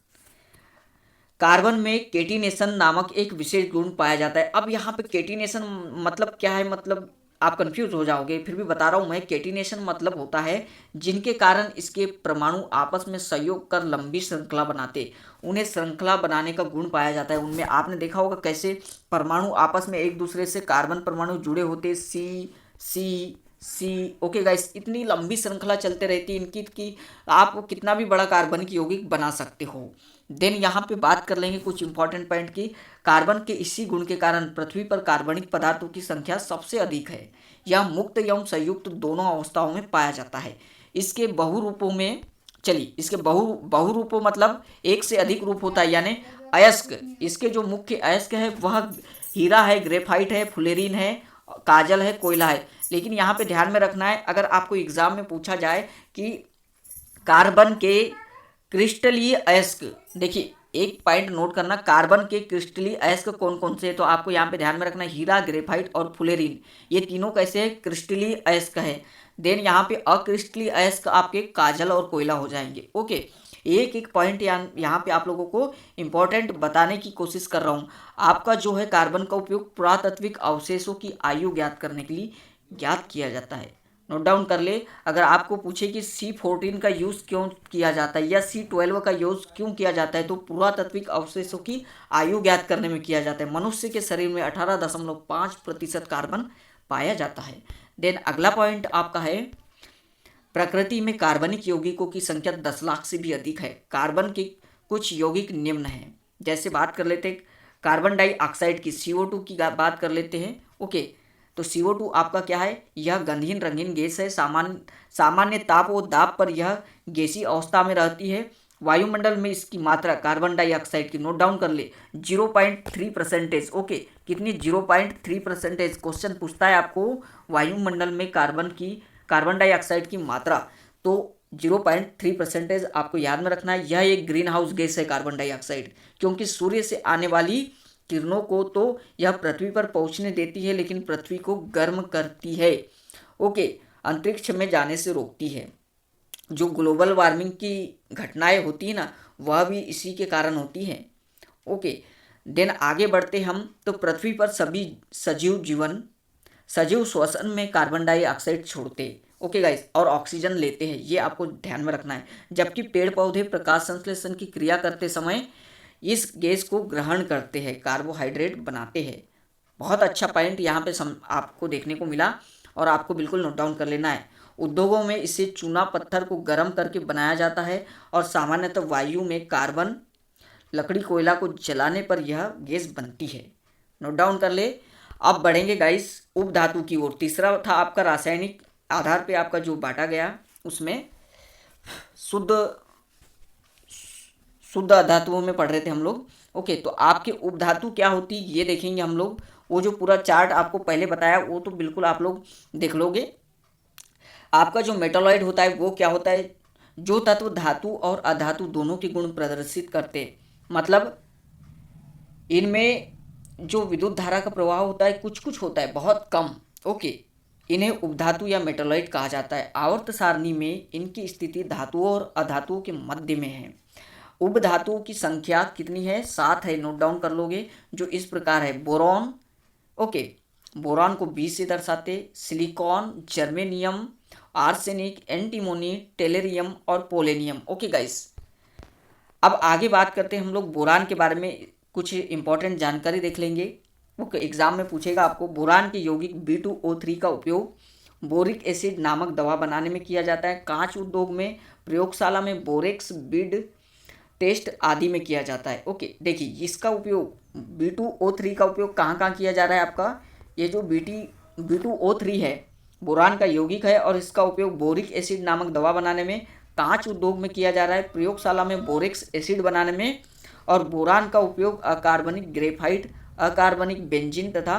कार्बन में केटिनेशन नामक एक विशेष गुण पाया जाता है। अब यहाँ पे केटिनेशन मतलब क्या है, मतलब आप कंफ्यूज हो जाओगे, फिर भी बता रहा हूँ मैं। केटिनेशन मतलब होता है जिनके कारण इसके परमाणु आपस में संयोग कर लंबी श्रृंखला बनाते, उन्हें श्रृंखला बनाने का गुण पाया जाता है। उनमें आपने देखा होगा कैसे परमाणु आपस में एक दूसरे से, कार्बन परमाणु जुड़े होते, सी सी सी, ओके गाइस, इतनी लंबी श्रृंखला चलते रहती है इनकी कि आप कितना भी बड़ा कार्बनिक यौगिक बना सकते हो। देन यहाँ पे बात कर लेंगे कुछ इंपॉर्टेंट पॉइंट की। कार्बन के इसी गुण के कारण पृथ्वी पर कार्बनिक पदार्थों की संख्या सबसे अधिक है। यह मुक्त एवं संयुक्त दोनों अवस्थाओं में पाया जाता है। इसके बहुरूपों में, चलिए, इसके बहुरूपों मतलब एक से अधिक रूप होता है, यानी अयस्क। इसके जो मुख्य अयस्क है वह हीरा है, ग्रेफाइट है, फुलेरीन है, काजल है, कोयला है। लेकिन यहाँ पे ध्यान में रखना है, अगर आपको एग्जाम में पूछा जाए कि कार्बन के क्रिस्टलीय अयस्क, देखिए एक पॉइंट नोट करना, कार्बन के क्रिस्टलीय अयस्क कौन कौन से हैं, तो आपको यहाँ पे ध्यान में रखना है हीरा, ग्रेफाइट और फुलेरीन, ये तीनों कैसे हैं, क्रिस्टलीय अयस्क है। देन यहाँ पे अक्रिस्टलीय अयस्क आपके काजल और कोयला हो जाएंगे। ओके, एक एक पॉइंट यहाँ पे आप लोगों को इंपॉर्टेंट बताने की कोशिश कर रहा हूँ। आपका जो है कार्बन का उपयोग पुरातात्विक अवशेषों की आयु ज्ञात करने के लिए ज्ञात किया जाता है। नोट डाउन कर ले। अगर आपको पूछे कि C14 का यूज़ क्यों किया जाता है या C12 का यूज़ क्यों किया जाता है, तो पुरातात्विक अवशेषों की आयु ज्ञात करने में किया जाता है। मनुष्य के शरीर में 18.5% कार्बन पाया जाता है। देन अगला पॉइंट आपका है, प्रकृति में कार्बनिक यौगिकों की संख्या 10 लाख से भी अधिक है। कार्बन के कुछ यौगिक निम्न हैं, जैसे बात कर लेते हैं कार्बन डाइऑक्साइड की, CO2 की बात कर लेते हैं। ओके, तो CO2 आपका क्या है, यह गंधहीन रंगीन गैस है। सामान्य ताप और दाब पर यह गैसीय अवस्था में रहती है। वायुमंडल में इसकी मात्रा कार्बन डाइऑक्साइड की, नोट डाउन कर ले, 0.3%। ओके, कितनी, 0.3%। क्वेश्चन पूछता है आपको वायुमंडल में कार्बन डाइऑक्साइड की मात्रा, तो 0.3% आपको याद में रखना है। यह एक ग्रीन हाउस गैस है कार्बन डाइऑक्साइड, क्योंकि सूर्य से आने वाली किरणों को तो यह पृथ्वी पर पहुंचने देती है, लेकिन पृथ्वी को गर्म करती है। ओके, अंतरिक्ष में जाने से रोकती है। जो ग्लोबल वार्मिंग की घटनाएं होती है ना, वह भी इसी के कारण होती है। ओके, देन आगे बढ़ते हम, तो पृथ्वी पर सभी सजीव श्वसन में कार्बन डाइऑक्साइड छोड़ते हैं। ओके गाइस, और ऑक्सीजन लेते हैं, ये आपको ध्यान में रखना है। जबकि पेड़ पौधे प्रकाश संश्लेषण की क्रिया करते समय इस गैस को ग्रहण करते हैं, कार्बोहाइड्रेट बनाते हैं। बहुत अच्छा पॉइंट यहाँ पे आपको देखने को मिला, और आपको बिल्कुल नोट डाउन कर लेना है। उद्योगों में इसे चूना पत्थर को गर्म करके बनाया जाता है, और सामान्यतः वायु में कार्बन, लकड़ी, कोयला को जलाने पर यह गैस बनती है। नोट डाउन कर ले। अब बढ़ेंगे गाइस उपधातु की ओर। तीसरा था आपका रासायनिक आधार पे आपका जो बांटा गया, उसमें शुद्ध धातुओं में पढ़ रहे थे हम लोग। ओके, तो आपके उपधातु क्या होती है ये देखेंगे हम लोग। वो जो पूरा चार्ट आपको पहले बताया वो तो बिल्कुल आप लोग देख लोगे। आपका जो मेटालॉइड होता है वो क्या होता है, जो तत्व धातु और अधातु दोनों के गुण प्रदर्शित करते हैं। मतलब इनमें जो विद्युत धारा का प्रवाह होता है कुछ कुछ होता है, बहुत कम। ओके, इन्हें उपधातु या मेटालॉइड कहा जाता है। आवर्त सारणी में इनकी स्थिति धातुओं और अधातुओं के मध्य में है। उपधातुओं की संख्या कितनी है, 7 है, नोट डाउन कर लोगे, जो इस प्रकार है। बोरॉन, ओके, बोरॉन को 20 से दर्शाते, सिलिकॉन, जर्मेनियम, आर्सेनिक, एंटीमोनी, टेलेरियम और पोलेनियम। ओके गाइस, अब आगे बात करते हैं हम लोग बोरान के बारे में। कुछ इंपॉर्टेंट जानकारी देख लेंगे। ओके, एग्जाम में पूछेगा आपको बोरान के यौगिक B2O3 का उपयोग बोरिक एसिड नामक दवा बनाने में किया जाता है। कांच उद्योग में, प्रयोगशाला में बोरेक्स बीड टेस्ट आदि में किया जाता है। ओके, देखिए इसका उपयोग B2O3 का उपयोग कहाँ कहाँ किया जा रहा है आपका, ये जो B2O3 है बोरान का यौगिक है और इसका उपयोग बोरिक एसिड नामक दवा बनाने में, कांच उद्योग में किया जा रहा है, प्रयोगशाला में बोरेक्स एसिड बनाने में, और बोरान का उपयोग अकार्बनिक ग्रेफाइट, अकार्बनिक बेंजीन तथा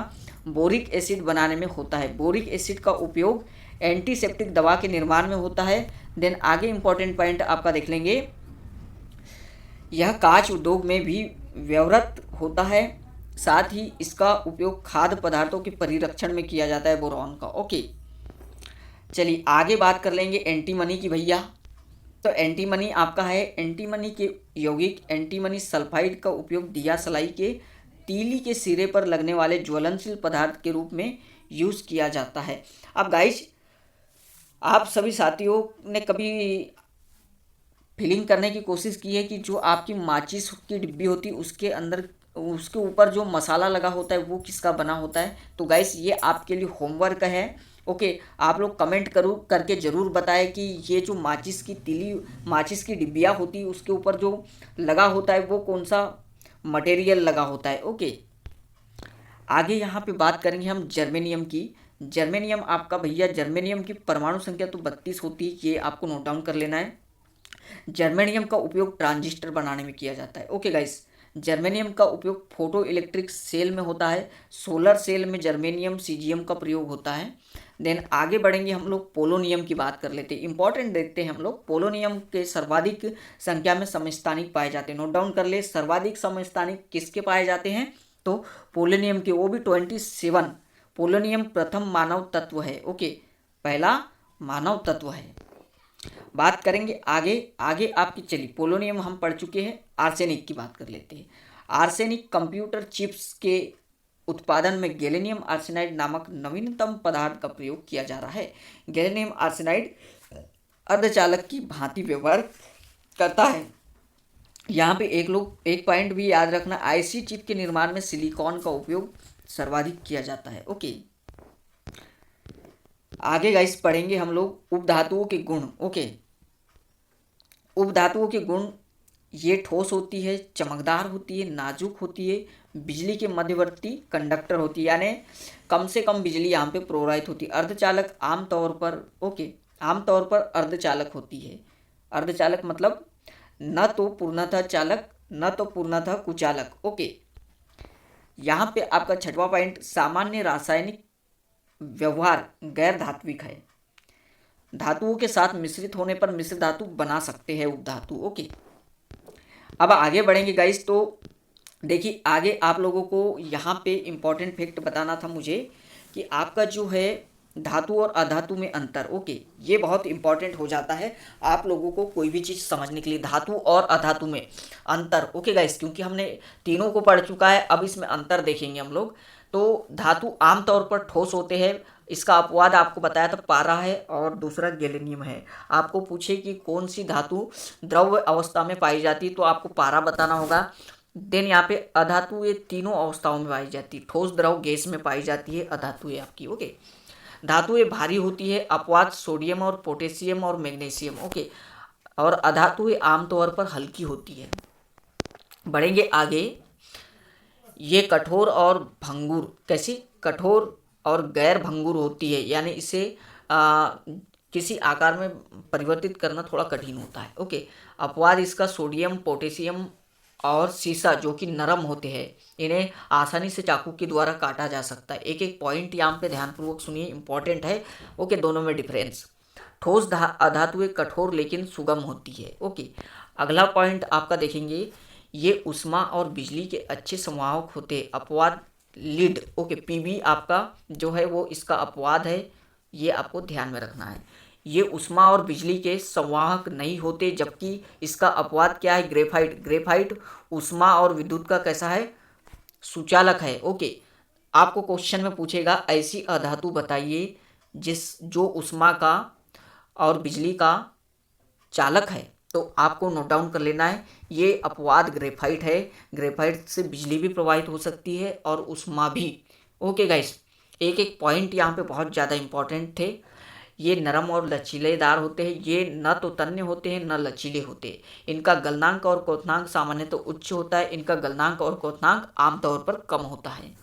बोरिक एसिड बनाने में होता है। बोरिक एसिड का उपयोग एंटीसेप्टिक दवा के निर्माण में होता है। देन आगे इंपॉर्टेंट पॉइंट आपका देख लेंगे, यह कांच उद्योग में भी व्यवहृत होता है। साथ ही इसका उपयोग खाद्य पदार्थों के परिरक्षण में किया जाता है बोरॉन का। ओके, चलिए आगे बात कर लेंगे एंटीमनी की भैया। तो एंटीमनी आपका है, एंटीमनी के यौगिक एंटीमनी सल्फाइड का उपयोग दिया सलाई के तीली के सिरे पर लगने वाले ज्वलनशील पदार्थ के रूप में यूज़ किया जाता है। अब गाइज, आप सभी साथियों ने कभी फीलिंग करने की कोशिश की है कि जो आपकी माचिस की डिब्बी होती है उसके अंदर, उसके ऊपर जो मसाला लगा होता है वो किसका बना होता है? तो गाइस ये आपके लिए होमवर्क है। ओके, आप लोग कमेंट करके ज़रूर बताएं कि ये जो माचिस की तीली, माचिस की डिब्बियाँ होती है उसके ऊपर जो लगा होता है वो कौन सा मटेरियल लगा होता है। ओके, आगे यहाँ पे बात करेंगे हम जर्मेनियम की। जर्मेनियम आपका भैया, जर्मेनियम की परमाणु संख्या तो 32 होती है, ये आपको नोट डाउन कर लेना है। जर्मेनियम का उपयोग ट्रांजिस्टर बनाने में किया जाता है। ओके गाइस, जर्मेनियम का उपयोग फोटो इलेक्ट्रिक सेल में होता है। सोलर सेल में जर्मेनियम सीजियम का प्रयोग होता है। देन आगे बढ़ेंगे हम लोग, पोलोनियम की बात कर लेते हैं। इंपॉर्टेंट देखते हैं हम लोग, पोलोनियम के सर्वाधिक संख्या में समस्थानिक पाए जाते हैं। नोट डाउन कर ले, सर्वाधिक समस्थानिक किसके पाए जाते हैं? तो पोलोनियम के, वो भी 27। पोलोनियम प्रथम मानव तत्व है। ओके, पहला मानव तत्व है। बात करेंगे आगे आगे आपकी, चलिए पोलोनियम हम पढ़ चुके हैं। आर्सेनिक की बात कर लेते हैं। आर्सेनिक कंप्यूटर चिप्स के उत्पादन में गैलियम आर्सेनाइड नामक नवीनतम पदार्थ का प्रयोग किया जा रहा है। गैलियम आर्सेनाइड अर्धचालक की भांति व्यवहार करता है। यहाँ पे एक पॉइंट भी याद रखना, आईसी चिप के निर्माण में सिलिकॉन का उपयोग सर्वाधिक किया जाता है। ओके, आगे गाइस पढ़ेंगे हम लोग उपधातुओं के गुण। ओके, उपधातुओं के गुण, ये ठोस होती है, चमकदार होती है, नाजुक होती है, बिजली के मध्यवर्ती कंडक्टर होती है, यानी कम से कम बिजली यहाँ पे प्रवाहित होती है। अर्धचालक आमतौर पर, ओके, आमतौर पर अर्धचालक होती है। अर्धचालक मतलब न तो पूर्णतः चालक न तो पूर्णतः कुचालक। ओके, यहाँ पे आपका छठवां पॉइंट, सामान्य रासायनिक व्यवहार गैर धात्विक है। धातुओं के साथ मिश्रित होने पर मिश्र धातु बना सकते हैं उपधातु। ओके, अब आगे बढ़ेंगे गाइस। तो देखिए आगे आप लोगों को यहाँ पे इम्पॉर्टेंट फैक्ट बताना था मुझे कि आपका जो है धातु और अधातु में अंतर। ओके, ये बहुत इंपॉर्टेंट हो जाता है आप लोगों को कोई भी चीज़ समझने के लिए, धातु और अधातु में अंतर। ओके गाइस, क्योंकि हमने तीनों को पढ़ चुका है, अब इसमें अंतर देखेंगे हम लोग। तो धातु आमतौर पर ठोस होते हैं, इसका अपवाद आपको बताया था पारा है और दूसरा गैलियम है। आपको पूछे कि कौन सी धातु द्रव्य अवस्था में पाई जाती है तो आपको पारा बताना होगा। देन यहाँ पे अधातु, ये तीनों अवस्थाओं में पाई जाती है, ठोस द्रव गैस में पाई जाती है अधातु ये आपकी। ओके, धातु ये भारी होती है, अपवाद सोडियम और पोटेशियम और मैग्नीशियम। ओके, और अधातु ये आमतौर पर हल्की होती है। बढ़ेंगे आगे, ये कठोर और भंगुर, कैसी कठोर और गैर भंगुर होती है, यानी इसे किसी आकार में परिवर्तित करना थोड़ा कठिन होता है। ओके, अपवाद इसका सोडियम, पोटेशियम और सीसा जो कि नरम होते हैं, इन्हें आसानी से चाकू के द्वारा काटा जा सकता है। एक एक पॉइंट यहाँ पे ध्यानपूर्वक सुनिए, इंपॉर्टेंट है। ओके, दोनों में डिफरेंस। ठोस अधातु कठोर लेकिन सुगम होती है। ओके, अगला पॉइंट आपका देखेंगे, ये उष्मा और बिजली के अच्छे संवाहक होते हैं। अपवाद लीड। ओके, पीबी आपका जो है वो इसका अपवाद है, ये आपको ध्यान में रखना है। ये उष्मा और बिजली के संवाहक नहीं होते, जबकि इसका अपवाद क्या है? ग्रेफाइट। ग्रेफाइट उष्मा और विद्युत का कैसा है? सुचालक है। ओके, आपको क्वेश्चन में पूछेगा ऐसी अधातु बताइए जो उष्मा का और बिजली का चालक है, तो आपको नोट डाउन कर लेना है, ये अपवाद ग्रेफाइट है। ग्रेफाइट से बिजली भी प्रवाहित हो सकती है और उष्मा भी। ओके गाइस, एक एक पॉइंट यहाँ पे बहुत ज़्यादा इंपॉर्टेंट थे। ये नरम और लचीलेदार होते हैं। ये न तो तन्य होते हैं न लचीले होते हैं। इनका गलनांक और क्वथनांक सामान्यतः उच्च होता है। इनका गलनांक और क्वथनांक आमतौर पर कम होता है।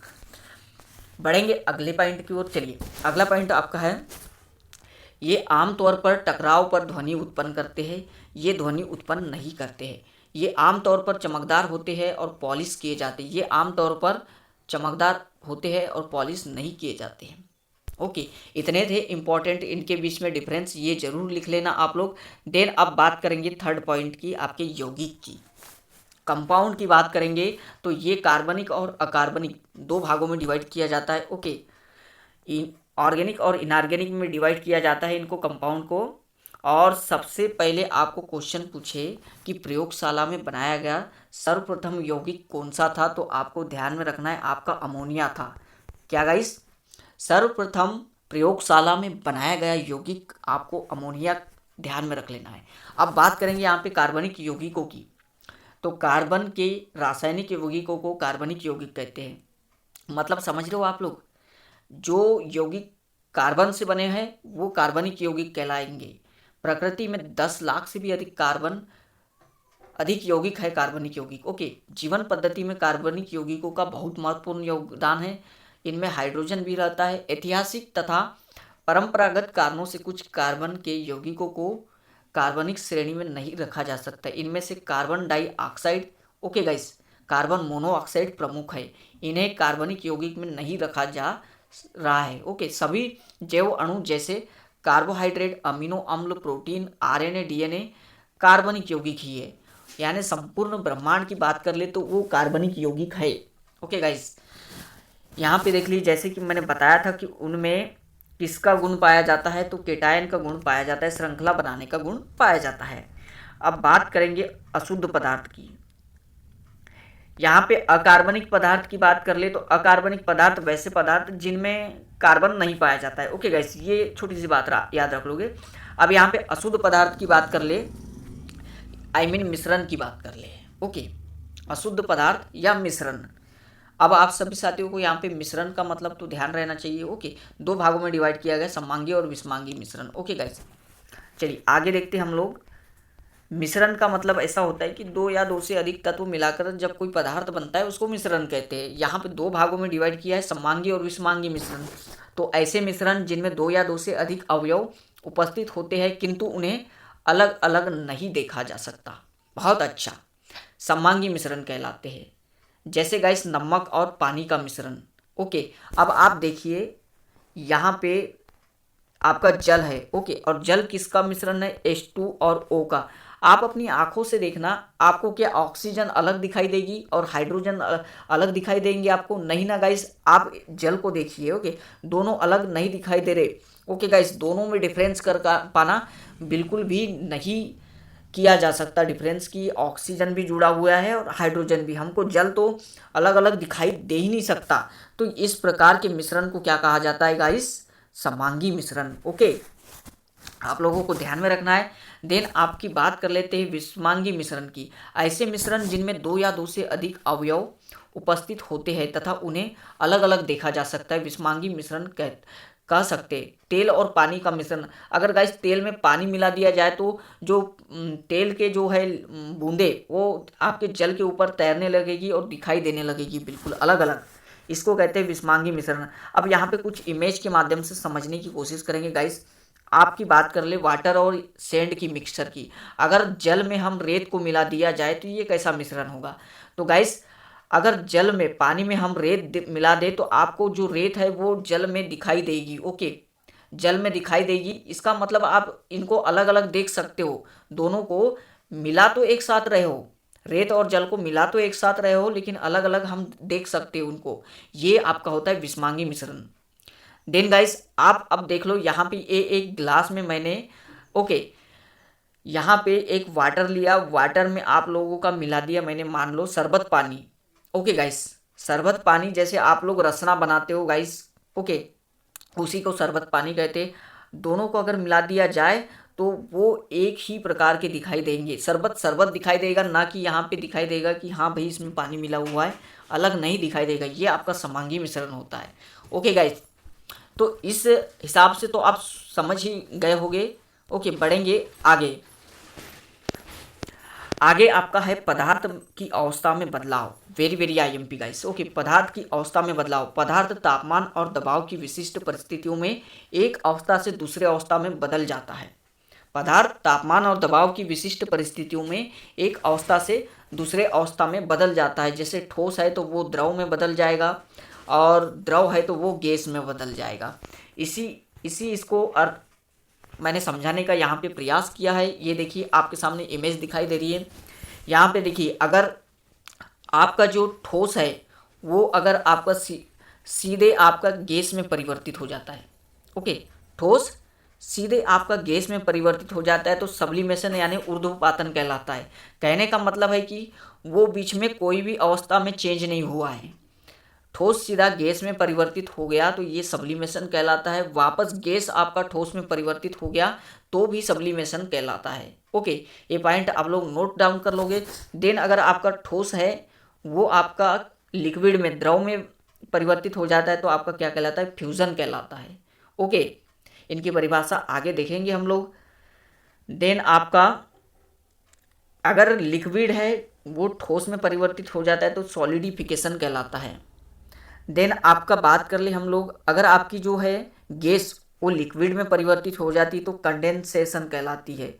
बढ़ेंगे अगले पॉइंट की ओर। चलिए, अगला पॉइंट आपका है, ये आमतौर पर टकराव पर ध्वनि उत्पन्न करते हैं। ये ध्वनि उत्पन्न नहीं करते हैं। ये आमतौर पर चमकदार होते हैं और पॉलिश किए जाते हैं। ये आमतौर पर चमकदार होते हैं और पॉलिश नहीं किए जाते हैं। ओके, इतने थे इंपॉर्टेंट इनके बीच में डिफरेंस, ये जरूर लिख लेना आप लोग। देन अब बात करेंगे थर्ड पॉइंट की, आपके यौगिक की। कंपाउंड की बात करेंगे तो ये कार्बनिक और अकार्बनिक दो भागों में डिवाइड किया जाता है। ओके, ऑर्गेनिक और इनऑर्गेनिक में डिवाइड किया जाता है इनको, कंपाउंड को। और सबसे पहले आपको क्वेश्चन पूछे कि प्रयोगशाला में बनाया गया सर्वप्रथम यौगिक कौन सा था, तो आपको ध्यान में रखना है आपका अमोनिया था। क्या गाइस? सर्वप्रथम प्रयोगशाला में बनाया गया यौगिक आपको अमोनिया ध्यान में रख लेना है। अब बात करेंगे यहाँ पे कार्बनिक यौगिकों की। तो कार्बन के रासायनिक यौगिकों को कार्बनिक यौगिक कहते हैं। मतलब समझ रहे हो आप लोग, जो यौगिक कार्बन से बने हैं वो कार्बनिक यौगिक कहलाएंगे। प्रकृति में 10 लाख से भी अधिक यौगिक है कार्बनिक यौगिक। ओके, जीवन पद्धति में कार्बनिक यौगिकों का बहुत महत्वपूर्ण योगदान है। इनमें हाइड्रोजन भी रहता है। ऐतिहासिक तथा परंपरागत कारणों से कुछ कार्बन के यौगिकों को कार्बनिक श्रेणी में नहीं रखा जा सकता। इनमें से carbon dioxide, okay guys, carbon monoxide प्रमुख है। इन्हें कार्बनिक यौगिक में नहीं रखा जा रहा है। ओके, सभी जैव अणु जैसे कार्बोहाइड्रेट, अमीनो अम्ल, प्रोटीन, आरएनए, डीएनए कार्बनिक यौगिक ही है। यानी संपूर्ण ब्रह्मांड की बात कर ले तो वो कार्बनिक यौगिक है। ओके गाइस, यहाँ पे देख लीजिए, जैसे कि मैंने बताया था कि उनमें किसका गुण पाया जाता है, तो केटायन का गुण पाया जाता है, श्रृंखला बनाने का गुण पाया जाता है। अब बात करेंगे अशुद्ध पदार्थ की। यहाँ पे अकार्बनिक पदार्थ की बात कर ले तो अकार्बनिक पदार्थ वैसे पदार्थ जिनमें कार्बन नहीं पाया जाता है। ओके गाइस, ये छोटी सी बात याद रख लोगे। अब यहाँ पे अशुद्ध पदार्थ की बात कर ले, मिश्रण की बात कर ले। ओके, अशुद्ध पदार्थ या मिश्रण। अब आप सभी साथियों को यहाँ पे मिश्रण का मतलब तो ध्यान रहना चाहिए। ओके, दो भागों में डिवाइड किया गया, सममांगी और विषमांगी मिश्रण। ओके गाइस, चलिए आगे देखते हैं हम लोग। मिश्रण का मतलब ऐसा होता है कि दो या दो से अधिक तत्व मिलाकर जब कोई पदार्थ बनता है उसको मिश्रण कहते हैं। यहाँ पे दो भागों में डिवाइड किया है, सममांगी और विषमांगी मिश्रण। तो ऐसे मिश्रण जिनमें दो या दो से अधिक अवयव उपस्थित होते हैं किंतु उन्हें अलग अलग नहीं देखा जा सकता, बहुत अच्छा, सममांगी मिश्रण कहलाते हैं। जैसे गाइस नमक और पानी का मिश्रण। ओके, अब आप देखिए यहाँ पे आपका जल है। ओके, और जल किसका मिश्रण है? H2 और O का। आप अपनी आंखों से देखना, आपको क्या ऑक्सीजन अलग दिखाई देगी और हाइड्रोजन अलग दिखाई देंगे? आपको नहीं ना गाइस। आप जल को देखिए, ओके, दोनों अलग नहीं दिखाई दे रहे। ओके गाइस, दोनों में डिफरेंस कर पाना बिल्कुल भी नहीं किया जा सकता डिफरेंस की। ऑक्सीजन भी जुड़ा हुआ है और हाइड्रोजन भी, हमको जल तो अलग अलग दिखाई दे ही नहीं सकता। तो इस प्रकार के मिश्रण को क्या कहा जाता है गाइस? सममांगी मिश्रण। ओके, आप लोगों को ध्यान में रखना है। देन आपकी बात कर लेते हैं विषमांगी मिश्रण की। ऐसे मिश्रण जिनमें दो या दो से अधिक अवयव उपस्थित होते हैं तथा उन्हें अलग अलग देखा जा सकता है, विषमांगी मिश्रण कह सकते हैं। तेल और पानी का मिश्रण। अगर गाइस तेल में पानी मिला दिया जाए तो जो तेल के जो है बूंदे वो आपके जल के ऊपर तैरने लगेगी और दिखाई देने लगेगी बिल्कुल अलग अलग। इसको कहते हैं विषमांगी मिश्रण। अब यहाँ पे कुछ इमेज के माध्यम से समझने की कोशिश करेंगे गाइस। आपकी बात कर ले वाटर और सैंड की मिक्सचर की। अगर जल में हम रेत को मिला दिया जाए तो ये कैसा मिश्रण होगा? तो गाइस अगर जल में, पानी में हम रेत मिला दे तो आपको जो रेत है वो जल में दिखाई देगी। ओके, जल में दिखाई देगी। इसका मतलब आप इनको अलग अलग देख सकते हो। दोनों को मिला तो एक साथ रहे हो, रेत और जल को मिला तो एक साथ रहे हो, लेकिन अलग अलग हम देख सकते हो उनको। ये आपका होता है विषमांगी मिश्रण। देन गाइस आप अब देख लो, यहाँ पे एक ग्लास में मैंने, ओके, यहाँ पे एक वाटर लिया, वाटर में आप लोगों का मिला दिया मैंने, मान लो शरबत पानी। ओके गाइस, शरबत पानी जैसे आप लोग रसना बनाते हो गाइस, ओके, उसी को शरबत पानी कहते हैं। दोनों को अगर मिला दिया जाए तो वो एक ही प्रकार के दिखाई देंगे। शरबत शरबत दिखाई देगा, ना कि यहाँ पे दिखाई देगा कि हाँ भाई इसमें पानी मिला हुआ है, अलग नहीं दिखाई देगा। ये आपका सममांगी मिश्रण होता है। ओके गाइस, तो इस हिसाब से तो आप समझ ही गए होंगे। ओके, बढ़ेंगे आगे। आगे आपका है पदार्थ की अवस्था में बदलाव। Very very IMP guys. Okay, पदार्थ की अवस्था में बदलाव। पदार्थ तापमान और दबाव की विशिष्ट परिस्थितियों में एक अवस्था से दूसरे अवस्था में बदल जाता है। पदार्थ तापमान और दबाव की विशिष्ट परिस्थितियों में एक अवस्था से दूसरे अवस्था में बदल जाता है। जैसे ठोस है तो वो द्रव में बदल जाएगा, और द्रव है तो वो गैस में बदल जाएगा। इसी इसी इसको अर्थ मैंने समझाने का यहाँ पे प्रयास किया है। ये देखिए आपके सामने इमेज दिखाई दे रही है। यहाँ पे देखिए, अगर आपका जो ठोस है वो अगर आपका सीधे आपका गैस में परिवर्तित हो जाता है। ओके, ठोस सीधे आपका गैस में परिवर्तित हो जाता है तो सब्लिमेशन यानी ऊर्ध्वपातन कहलाता है। कहने का मतलब है कि वो बीच में कोई भी अवस्था में चेंज नहीं हुआ है। ठोस सीधा गैस में परिवर्तित हो गया तो ये सब्लिमेशन कहलाता है। वापस गैस आपका ठोस में परिवर्तित हो गया तो भी सब्लिमेशन कहलाता है। ओके, ये पॉइंट आप लोग नोट डाउन कर लोगे। देन अगर आपका ठोस है वो आपका लिक्विड में द्रव में परिवर्तित हो जाता है तो आपका क्या कहलाता है? फ्यूजन कहलाता है। ओके, इनकी परिभाषा आगे देखेंगे हम लोग। देन आपका अगर लिक्विड है वो ठोस में परिवर्तित हो जाता है तो सॉलिडिफिकेशन कहलाता है। देन आपका बात कर ले हम लोग, अगर आपकी जो है गैस वो लिक्विड में परिवर्तित हो जाती तो कंडेंसेशन कहलाती है,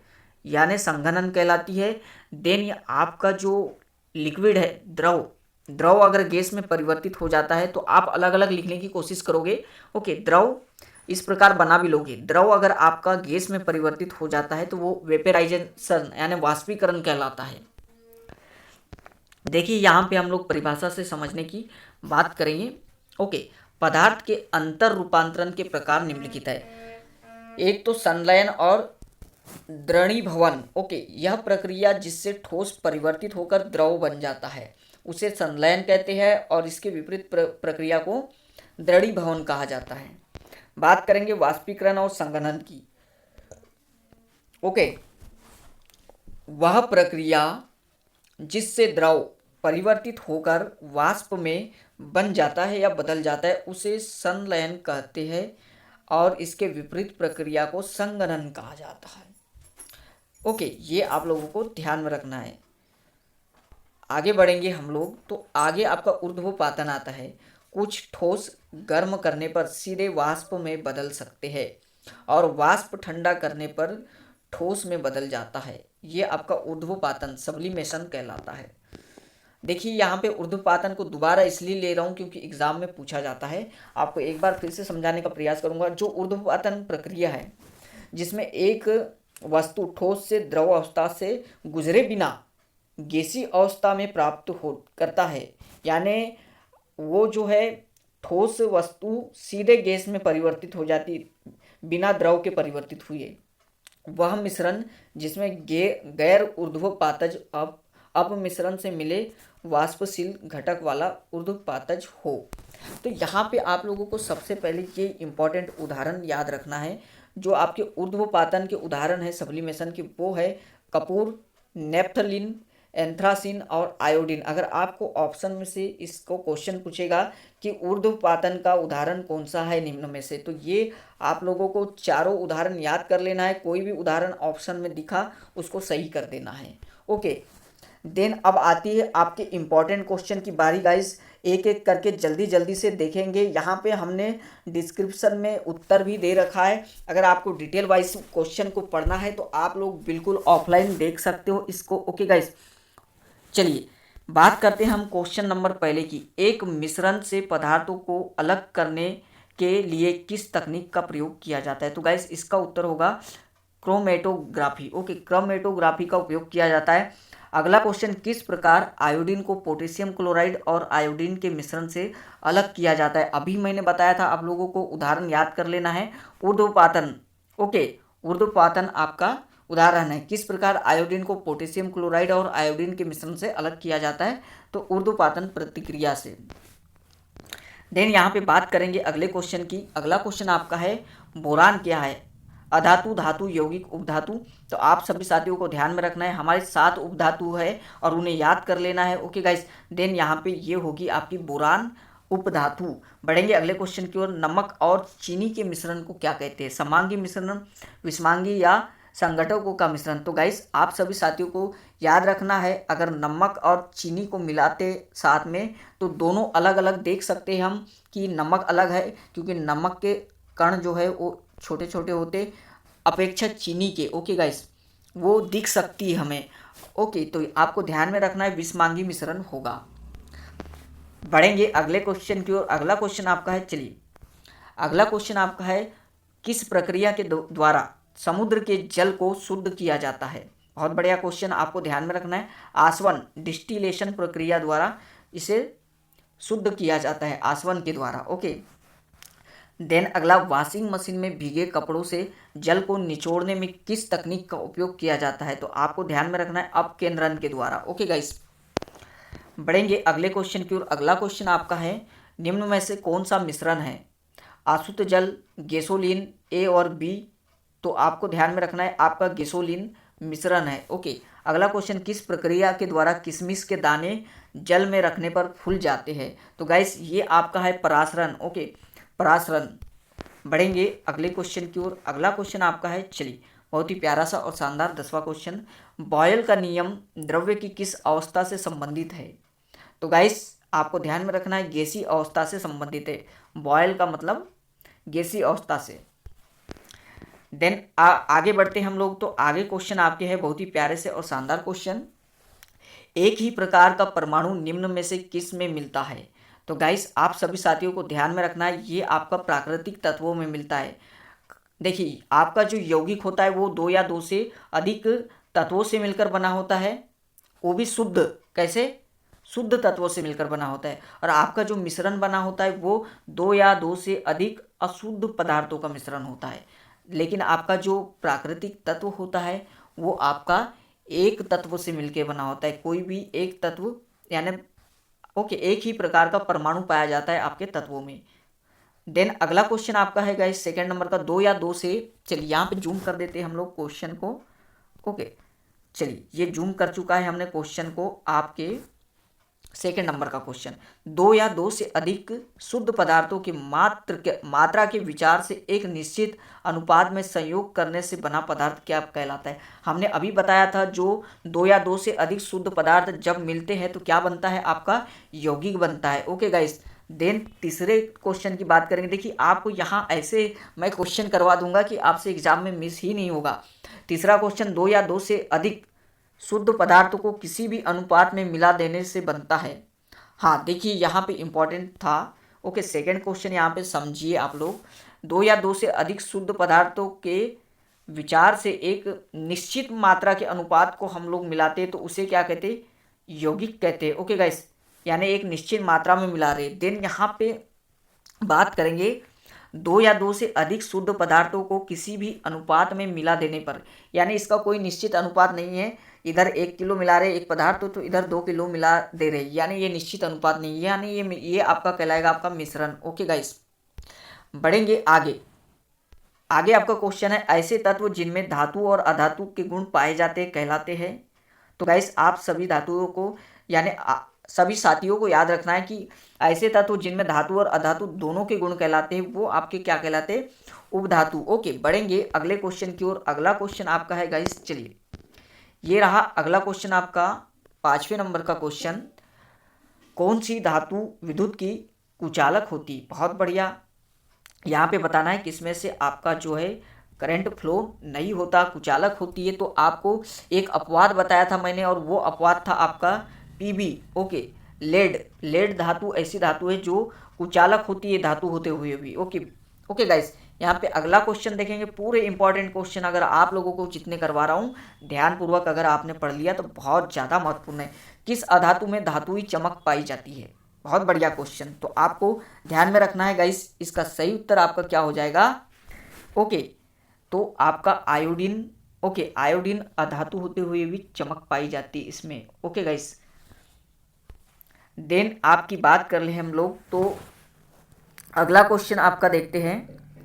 यानी संघनन कहलाती है। देन ये आपका जो लिक्विड है द्रव द्रव अगर गैस में परिवर्तित हो जाता है तो आप अलग अलग लिखने की कोशिश करोगे। ओके, द्रव इस प्रकार बना भी लोगे। द्रव अगर आपका गैस में परिवर्तित हो जाता है तो वो वेपराइजेशन यानी वाष्पीकरण कहलाता है। देखिए यहाँ पे हम लोग परिभाषा से समझने की बात करेंगे। ओके, पदार्थ के अंतर रूपांतरण के प्रकार निम्नलिखित है। एक तो संलयन और द्रवीभवन। ओके, यह प्रक्रिया जिससे ठोस परिवर्तित होकर द्रव बन जाता है उसे संलयन कहते हैं, और इसके विपरीत प्रक्रिया को द्रवीभवन कहा जाता है। बात करेंगे वाष्पीकरण और संघनन की। ओके, वह प्रक्रिया जिससे द्रव परिवर्तित होकर वाष्प में बन जाता है या बदल जाता है उसे संलयन कहते हैं, और इसके विपरीत प्रक्रिया को संघनन कहा जाता है। ओके, ये आप लोगों को ध्यान में रखना है। आगे बढ़ेंगे हम लोग तो आगे आपका ऊर्ध्वपातन आता है। कुछ ठोस गर्म करने पर सीधे वाष्प में बदल सकते हैं और वाष्प ठंडा करने पर ठोस में बदल जाता है। ये आपका ऊर्ध्वपातन सब्लिमेशन कहलाता है। देखिए यहाँ पे ऊर्ध्वपातन को दोबारा इसलिए ले रहा हूँ क्योंकि एग्जाम में पूछा जाता है। आपको एक बार फिर से समझाने का प्रयास करूँगा। जो ऊर्ध्वपातन प्रक्रिया है जिसमें एक वस्तु ठोस से द्रव अवस्था से गुजरे बिना गैसीय अवस्था में प्राप्त हो करता है, यानी वो जो है ठोस वस्तु सीधे गैस में परिवर्तित हो जाती बिना द्रव के परिवर्तित हुए, वह मिश्रण जिसमें गैर ऊर्ध्वपातज अपमिश्रण से मिले वाष्पशील घटक वाला ऊर्ध्वपातज हो। तो यहाँ पे आप लोगों को सबसे पहले ये इम्पॉर्टेंट उदाहरण याद रखना है। जो आपके ऊर्ध्वपातन के उदाहरण है सब्लिमेशन के, वो है कपूर, नेफ्थलीन, एंथ्रासिन और आयोडीन। अगर आपको ऑप्शन में से इसको क्वेश्चन पूछेगा कि ऊर्ध्वपातन का उदाहरण कौन सा है निम्न में से, तो ये आप लोगों को चारों उदाहरण याद कर लेना है। कोई भी उदाहरण ऑप्शन में दिखा उसको सही कर देना है। ओके, देन अब आती है आपके इम्पॉर्टेंट क्वेश्चन की बारी गाइस। एक एक करके जल्दी जल्दी से देखेंगे। यहाँ पे हमने डिस्क्रिप्शन में उत्तर भी दे रखा है। अगर आपको डिटेल वाइज क्वेश्चन को पढ़ना है तो आप लोग बिल्कुल ऑफलाइन देख सकते हो इसको। ओके गाइस, चलिए बात करते हैं हम क्वेश्चन नंबर पहले की। एक मिश्रण से पदार्थों को अलग करने के लिए किस तकनीक का प्रयोग किया जाता है? तो गाइस इसका उत्तर होगा क्रोमेटोग्राफी। ओके, क्रोमेटोग्राफी का उपयोग किया जाता है। अगला क्वेश्चन, किस प्रकार आयोडीन को पोटेशियम क्लोराइड और आयोडीन के मिश्रण से अलग किया जाता है? अभी मैंने बताया था, आप लोगों को उदाहरण याद कर लेना है। ऊर्ध्वपातन। ओके, ऊर्ध्वपातन आपका उदाहरण है। किस प्रकार आयोडीन को पोटेशियम क्लोराइड और आयोडीन के मिश्रण से अलग किया जाता है? तो ऊर्ध्वपातन प्रतिक्रिया से। देन यहाँ पे बात करेंगे अगले क्वेश्चन की। अगला क्वेश्चन आपका है बोरान क्या है? अधातु, धातु, यौगिक, उपधातु। तो आप सभी साथियों को ध्यान में रखना है, हमारे 7 उपधातु है और उन्हें याद कर लेना है। ओके गाइस, देन यहाँ पे ये होगी आपकी बोरान उपधातु। बढ़ेंगे अगले क्वेश्चन की ओर। नमक और चीनी के मिश्रण को क्या कहते हैं? समांगी मिश्रण, विषमांगी या संघटकों का मिश्रण? तो गाइस आप सभी साथियों को याद रखना है, अगर नमक और चीनी को मिलाते साथ में तो दोनों अलग अलग देख सकते हैं हम कि नमक अलग है, क्योंकि नमक के कण जो है वो छोटे छोटे होते अपेक्षा चीनी के। ओके गाइस, वो दिख सकती है हमें। ओके, तो आपको ध्यान में रखना है विषमांगी मिश्रण होगा। बढ़ेंगे अगले क्वेश्चन की ओर। अगला क्वेश्चन आपका है, चलिए अगला क्वेश्चन आपका है, किस प्रक्रिया के द्वारा समुद्र के जल को शुद्ध किया जाता है? बहुत बढ़िया क्वेश्चन, आपको ध्यान में रखना है। आसवन, डिस्टिलेशन प्रक्रिया द्वारा इसे शुद्ध किया जाता है, आसवन के द्वारा। ओके, देन अगला, वॉशिंग मशीन में भीगे कपड़ों से जल को निचोड़ने में किस तकनीक का उपयोग किया जाता है? तो आपको ध्यान में रखना है अप एंड रन के द्वारा। ओके गाइस, बढ़ेंगे अगले क्वेश्चन की ओर। अगला क्वेश्चन आपका है, निम्न में से कौन सा मिश्रण है? आसुत जल, गैसोलीन, ए और बी? तो आपको ध्यान में रखना है आपका गैसोलीन मिश्रण है। ओके, अगला क्वेश्चन, किस प्रक्रिया के द्वारा किशमिश के दाने जल में रखने पर फूल जाते हैं? तो गाइस ये आपका है परासरण। ओके, परासरण। बढ़ेंगे अगले क्वेश्चन की ओर। अगला क्वेश्चन आपका है, चलिए बहुत ही प्यारा सा और शानदार 10वां क्वेश्चन, बॉयल का नियम द्रव्य की किस अवस्था से संबंधित है? तो गाइस आपको ध्यान में रखना है गैसीय अवस्था से संबंधित है। बॉयल का मतलब गैसीय अवस्था से। देन आगे बढ़ते हैं हम लोग। तो आगे क्वेश्चन आपके हैं बहुत ही प्यारे से और शानदार क्वेश्चन, एक ही प्रकार का परमाणु निम्न में से किस में मिलता है? तो गाइस आप सभी साथियों को ध्यान में रखना है, ये आपका प्राकृतिक तत्वों में मिलता है। देखिए आपका जो यौगिक होता है वो 2 या 2 से अधिक तत्वों से मिलकर बना होता है, वो भी शुद्ध, कैसे? शुद्ध तत्वों से मिलकर बना होता है। और आपका जो मिश्रण बना होता है वो 2 या 2 से अधिक अशुद्ध पदार्थों का मिश्रण होता है। लेकिन आपका जो प्राकृतिक तत्व होता है वो आपका एक तत्व से मिलकर बना होता है। कोई भी एक तत्व यानी ओके, एक ही प्रकार का परमाणु पाया जाता है आपके तत्वों में। देन अगला क्वेश्चन आपका है गाइस सेकंड नंबर का, 2 या 2 से, चलिए यहाँ पे जूम कर देते हैं हम लोग क्वेश्चन को। ओके, चलिए ये जूम कर चुका है हमने क्वेश्चन को। आपके सेकंड नंबर का क्वेश्चन, 2 या 2 से अधिक शुद्ध पदार्थों की मात्रा के विचार से एक निश्चित अनुपात में संयोग करने से बना पदार्थ क्या कहलाता है? हमने अभी बताया था जो 2 या 2 से अधिक शुद्ध पदार्थ जब मिलते हैं तो क्या बनता है? आपका यौगिक बनता है। ओके गाइस, देन तीसरे क्वेश्चन की बात करेंगे। देखिए आपको यहाँ ऐसे मैं क्वेश्चन करवा दूंगा कि आपसे एग्जाम में मिस ही नहीं होगा। तीसरा क्वेश्चन, 2 या 2 से अधिक शुद्ध पदार्थों को किसी भी अनुपात में मिला देने से बनता है। हाँ देखिए यहाँ पे इंपॉर्टेंट था। ओके, सेकंड क्वेश्चन यहाँ पे समझिए आप लोग, 2 या 2 से अधिक शुद्ध पदार्थों के विचार से एक निश्चित मात्रा के अनुपात को हम लोग मिलाते हैं तो उसे क्या कहते हैं? यौगिक कहते हैं। ओके गाइस, यानी एक निश्चित मात्रा में मिला रहे। देन यहाँ पे बात करेंगे 2 या 2 से अधिक शुद्ध पदार्थों को किसी भी अनुपात में मिला देने पर, यानी इसका कोई निश्चित अनुपात नहीं है, इधर 1 किलो मिला रहे एक पदार्थ तो इधर 2 किलो मिला दे रहे, यानी ये निश्चित अनुपात नहीं है, यानी ये आपका कहलाएगा आपका मिश्रण। ओके गाइस, बढ़ेंगे आगे। आगे आपका क्वेश्चन है, ऐसे तत्व जिनमें धातु और अधातु के गुण पाए जाते कहलाते हैं? तो गाइस आप सभी धातुओं को यानी सभी साथियों को याद रखना है कि ऐसे तत्व जिनमें धातु और अधातु दोनों के गुण कहलाते हैं वो आपके क्या कहलाते हैं? उपधातु। ओके, बढ़ेंगे अगले क्वेश्चन की ओर। अगला क्वेश्चन आपका है गाइस, चलिए ये रहा अगला क्वेश्चन आपका 5वें नंबर का क्वेश्चन, कौन सी धातु विद्युत की कुचालक होती? बहुत बढ़िया, यहाँ पे बताना है किसमें से आपका जो है करंट फ्लो नहीं होता, कुचालक होती है। तो आपको एक अपवाद बताया था मैंने और वो अपवाद था आपका पीबी। ओके, लेड धातु ऐसी धातु है जो कुचालक होती है धातु होते हुए भी। ओके गाइस, यहाँ पे अगला क्वेश्चन देखेंगे। पूरे इंपॉर्टेंट क्वेश्चन अगर आप लोगों को जितने करवा रहा हूँ ध्यानपूर्वक अगर आपने पढ़ लिया तो बहुत ज़्यादा महत्वपूर्ण है। किस अधातु में धातुई चमक पाई जाती है? बहुत बढ़िया क्वेश्चन, तो आपको ध्यान में रखना है गाइस, इसका सही उत्तर आपका क्या हो जाएगा? ओके, तो आपका आयोडीन। ओके, आयोडीन अधातु होते हुए भी चमक पाई जाती है इसमें। ओके गाइस, देन आपकी बात कर ले हम लोग तो अगला क्वेश्चन आपका देखते हैं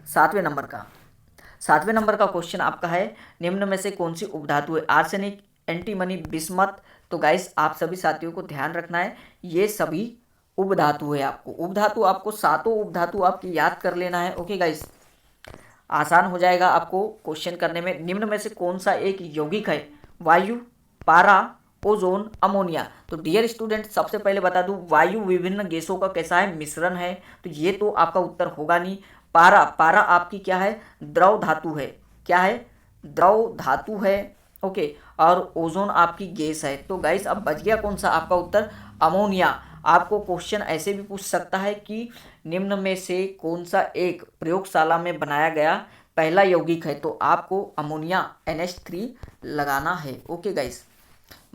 7वें नंबर का। 7वें नंबर का क्वेश्चन आपका है, निम्न में से कौन सी उपधातु है? Arsenic, antimony, bismuth? तो गाइस आप सभी साथियों को ध्यान रखना है ये सभी उपधातु है। आपको उपधातु, आपको सातों उपधातु आपकी याद कर लेना है। ओके गाइस, आसान हो जाएगा आपको क्वेश्चन करने में। निम्न में से कौन सा एक यौगिक है? वायु, पारा, ओजोन, अमोनिया। तो डियर स्टूडेंट, सबसे पहले बता दूं, वायु विभिन्न गैसों का कैसा है? मिश्रण है। तो ये तो आपका उत्तर होगा नहीं। पारा, पारा आपकी क्या है? द्रव धातु है। क्या है? द्रव धातु है। ओके, और ओजोन आपकी गैस है। तो गाइस अब बच गया कौन सा आपका उत्तर? अमोनिया। आपको क्वेश्चन ऐसे भी पूछ सकता है कि निम्न में से कौन सा एक प्रयोगशाला में बनाया गया पहला यौगिक है? तो आपको अमोनिया NH3 लगाना है। ओके गाइस,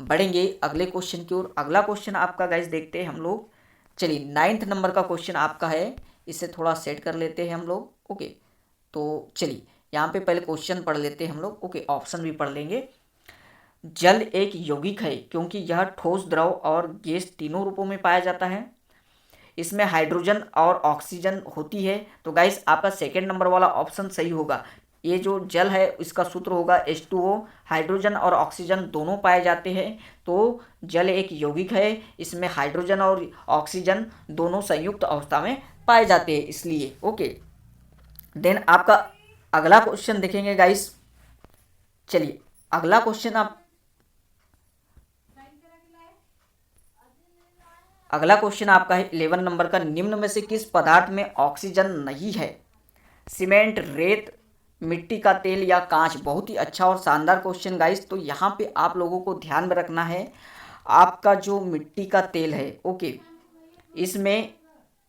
बढ़ेंगे अगले क्वेश्चन की ओर। अगला क्वेश्चन आपका गाइस देखते हैं हम लोग। चलिए 9th नंबर का क्वेश्चन आपका है, इसे थोड़ा सेट कर लेते हैं हम लोग। ओके, तो चलिए यहाँ पे पहले क्वेश्चन पढ़ लेते हैं हम लोग। ओके, ऑप्शन भी पढ़ लेंगे। जल एक यौगिक है क्योंकि यह ठोस, द्रव और गैस तीनों रूपों में पाया जाता है। इसमें हाइड्रोजन और ऑक्सीजन होती है। तो गाइस आपका सेकेंड नंबर वाला ऑप्शन सही होगा। ये जो जल है इसका सूत्र होगा H2O। हाइड्रोजन और ऑक्सीजन दोनों पाए जाते हैं। तो जल एक यौगिक है, इसमें हाइड्रोजन और ऑक्सीजन दोनों संयुक्त अवस्था में पाए जाते हैं, इसलिए। ओके, देन आपका अगला क्वेश्चन देखेंगे गाइस। चलिए अगला क्वेश्चन अगला क्वेश्चन आपका है 11 नंबर का। निम्न में से किस पदार्थ में ऑक्सीजन नहीं है? सीमेंट, रेत, मिट्टी का तेल या कांच? बहुत ही अच्छा और शानदार क्वेश्चन गाइस। तो यहाँ पे आप लोगों को ध्यान में रखना है, आपका जो मिट्टी का तेल है, ओके, इसमें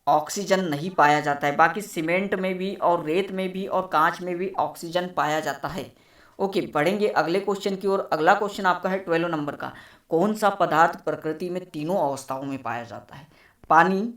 ऑक्सीजन नहीं पाया जाता है। बाकी सीमेंट में भी और रेत में भी और कांच में भी ऑक्सीजन पाया जाता है। ओके, बढ़ेंगे अगले क्वेश्चन की ओर। अगला क्वेश्चन आपका है 12 नंबर का। कौन सा पदार्थ प्रकृति में तीनों अवस्थाओं में पाया जाता है? पानी,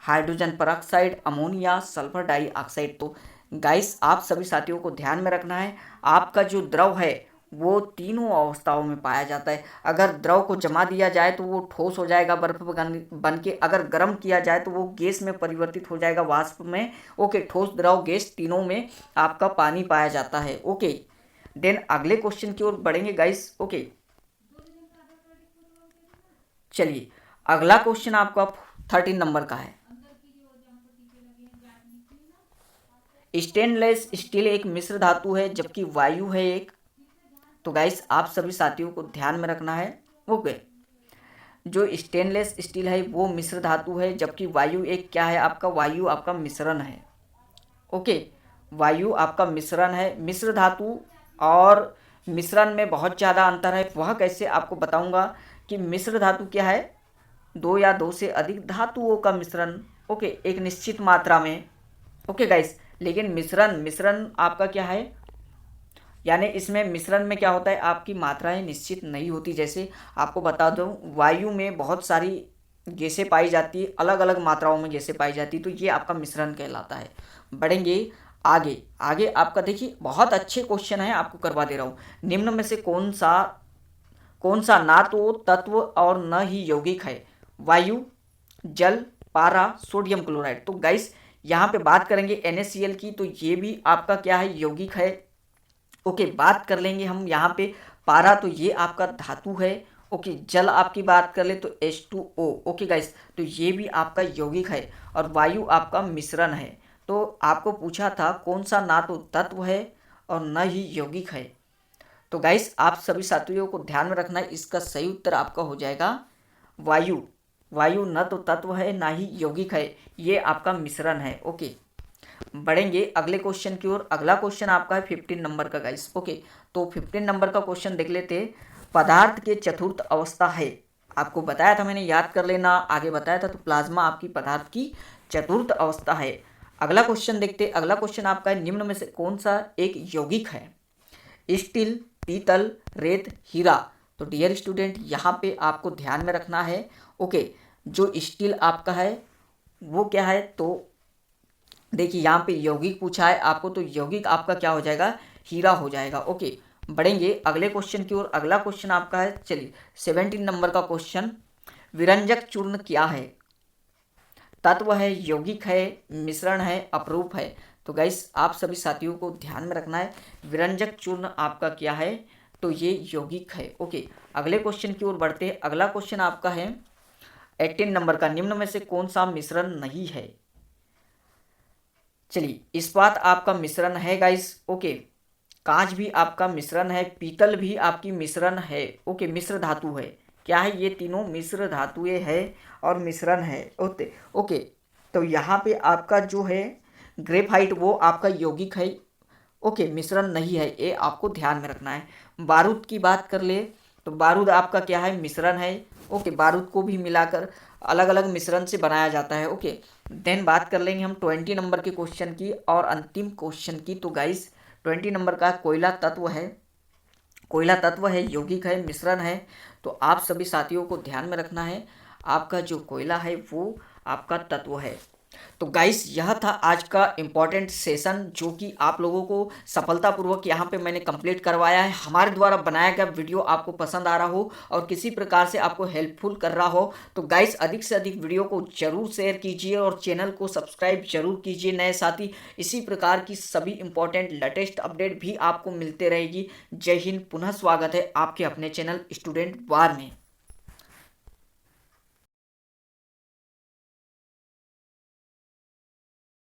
hydrogen peroxide, ammonia, sulphur dioxide. तो गाइस आप सभी साथियों को ध्यान में रखना है, आपका जो द्रव है वो तीनों अवस्थाओं में पाया जाता है। अगर द्रव को जमा दिया जाए तो वो ठोस हो जाएगा बर्फ बन के, अगर गर्म किया जाए तो वो गैस में परिवर्तित हो जाएगा, वाष्प में। ओके, ठोस, द्रव, गैस तीनों में आपका पानी पाया जाता है। ओके, देन अगले क्वेश्चन की ओर बढ़ेंगे गाइस। ओके, चलिए अगला क्वेश्चन आपका 13 नंबर का है। स्टेनलेस स्टील एक मिश्र धातु है जबकि वायु है एक। तो गाइस आप सभी साथियों को ध्यान में रखना है। ओके, जो स्टेनलेस स्टील है वो मिश्र धातु है जबकि वायु एक क्या है आपका? वायु आपका मिश्रण है। ओके, वायु आपका मिश्रण है। मिश्र धातु और मिश्रण में बहुत ज़्यादा अंतर है। वह कैसे आपको बताऊंगा कि मिश्र धातु क्या है? दो या दो से अधिक धातुओं का मिश्रण, ओके, एक निश्चित मात्रा में। ओके गाइस, लेकिन मिश्रण मिश्रण आपका क्या है? यानी इसमें मिश्रण में क्या होता है, आपकी मात्राएं निश्चित नहीं होती। जैसे आपको बता दूं, वायु में बहुत सारी गैसें पाई जाती है, अलग अलग मात्राओं में गैसें पाई जाती है, तो ये आपका मिश्रण कहलाता है। बढ़ेंगे आगे। आगे आपका देखिए बहुत अच्छे क्वेश्चन है, आपको करवा दे रहा हूँ। निम्न में से कौन सा ना तो तत्व और न ही यौगिक है? वायु, जल, पारा, सोडियम क्लोराइड। तो गाइस यहाँ पे बात करेंगे NaCl की, तो ये भी आपका क्या है? यौगिक है। ओके, बात कर लेंगे हम यहाँ पे पारा, तो ये आपका धातु है। ओके, जल आपकी बात कर ले तो H2O। ओके गाइस, तो ये भी आपका यौगिक है और वायु आपका मिश्रण है। तो आपको पूछा था कौन सा ना तो तत्व है और न ही यौगिक है। तो गाइस आप सभी साथियों को ध्यान में रखना है, इसका सही उत्तर आपका हो जाएगा वायु। वायु न तो तत्व है ना ही यौगिक है, ये आपका मिश्रण है। ओके, बढ़ेंगे अगले क्वेश्चन की ओर। अगला क्वेश्चन आपका है 15 नंबर का गाइस। ओके, तो 15 नंबर का क्वेश्चन देख लेते। पदार्थ के चतुर्थ अवस्था है, आपको बताया था मैंने, याद कर लेना, आगे बताया था। तो प्लाज्मा आपकी पदार्थ की चतुर्थ अवस्था है। अगला क्वेश्चन देखते। अगला क्वेश्चन आपका है, निम्न में से कौन सा एक यौगिक है? स्टील, पीतल, रेत, हीरा। तो डियर स्टूडेंट यहाँ पे आपको ध्यान में रखना है। ओके, जो स्टील आपका है वो क्या है? तो देखिए यहाँ पे यौगिक पूछा है आपको, तो यौगिक आपका क्या हो जाएगा? हीरा हो जाएगा। ओके, बढ़ेंगे अगले क्वेश्चन की ओर। अगला क्वेश्चन आपका है, चलिए 17 नंबर का क्वेश्चन। विरंजक चूर्ण क्या है? तत्व है, यौगिक है, मिश्रण है, अपरूप है। तो गाइस आप सभी साथियों को ध्यान में रखना है, विरंजक चूर्ण आपका क्या है? तो ये यौगिक है। ओके, अगले क्वेश्चन की ओर बढ़ते हैं। अगला क्वेश्चन आपका है 18 नंबर का निम्न में से कौन सा मिश्रण नहीं है? चलिए, इस्पात आपका मिश्रण है गाइस, ओके। कांच भी आपका मिश्रण है, पीतल भी आपकी मिश्रण है, ओके, मिश्र धातु है। क्या है? ये तीनों मिश्र धातुएं है और मिश्रण है, ओके। तो यहाँ पे आपका जो है ग्रेफाइट वो आपका यौगिक है, ओके, मिश्रण नहीं है, ये आपको ध्यान में रखना है। बारूद की बात कर ले तो बारूद आपका क्या है? मिश्रण है, ओके। बारूद को भी मिलाकर अलग अलग मिश्रण से बनाया जाता है, ओके। देन बात कर लेंगे हम 20 नंबर के क्वेश्चन की और अंतिम क्वेश्चन की। तो गाइस 20 नंबर का कोयला तत्व है, कोयला तत्व है, यौगिक है, मिश्रण है। तो आप सभी साथियों को ध्यान में रखना है, आपका जो कोयला है वो आपका तत्व है। तो गाइस यह था आज का इम्पॉर्टेंट सेशन जो कि आप लोगों को सफलतापूर्वक यहाँ पे मैंने कंप्लीट करवाया है। हमारे द्वारा बनाया गया वीडियो आपको पसंद आ रहा हो और किसी प्रकार से आपको हेल्पफुल कर रहा हो तो गाइस अधिक से अधिक वीडियो को जरूर शेयर कीजिए और चैनल को सब्सक्राइब जरूर कीजिए नए साथी। इसी प्रकार की सभी इंपॉर्टेंट लेटेस्ट अपडेट भी आपको मिलते रहेगी। जय हिंद, पुनः स्वागत है आपके अपने चैनल स्टूडेंट वार में।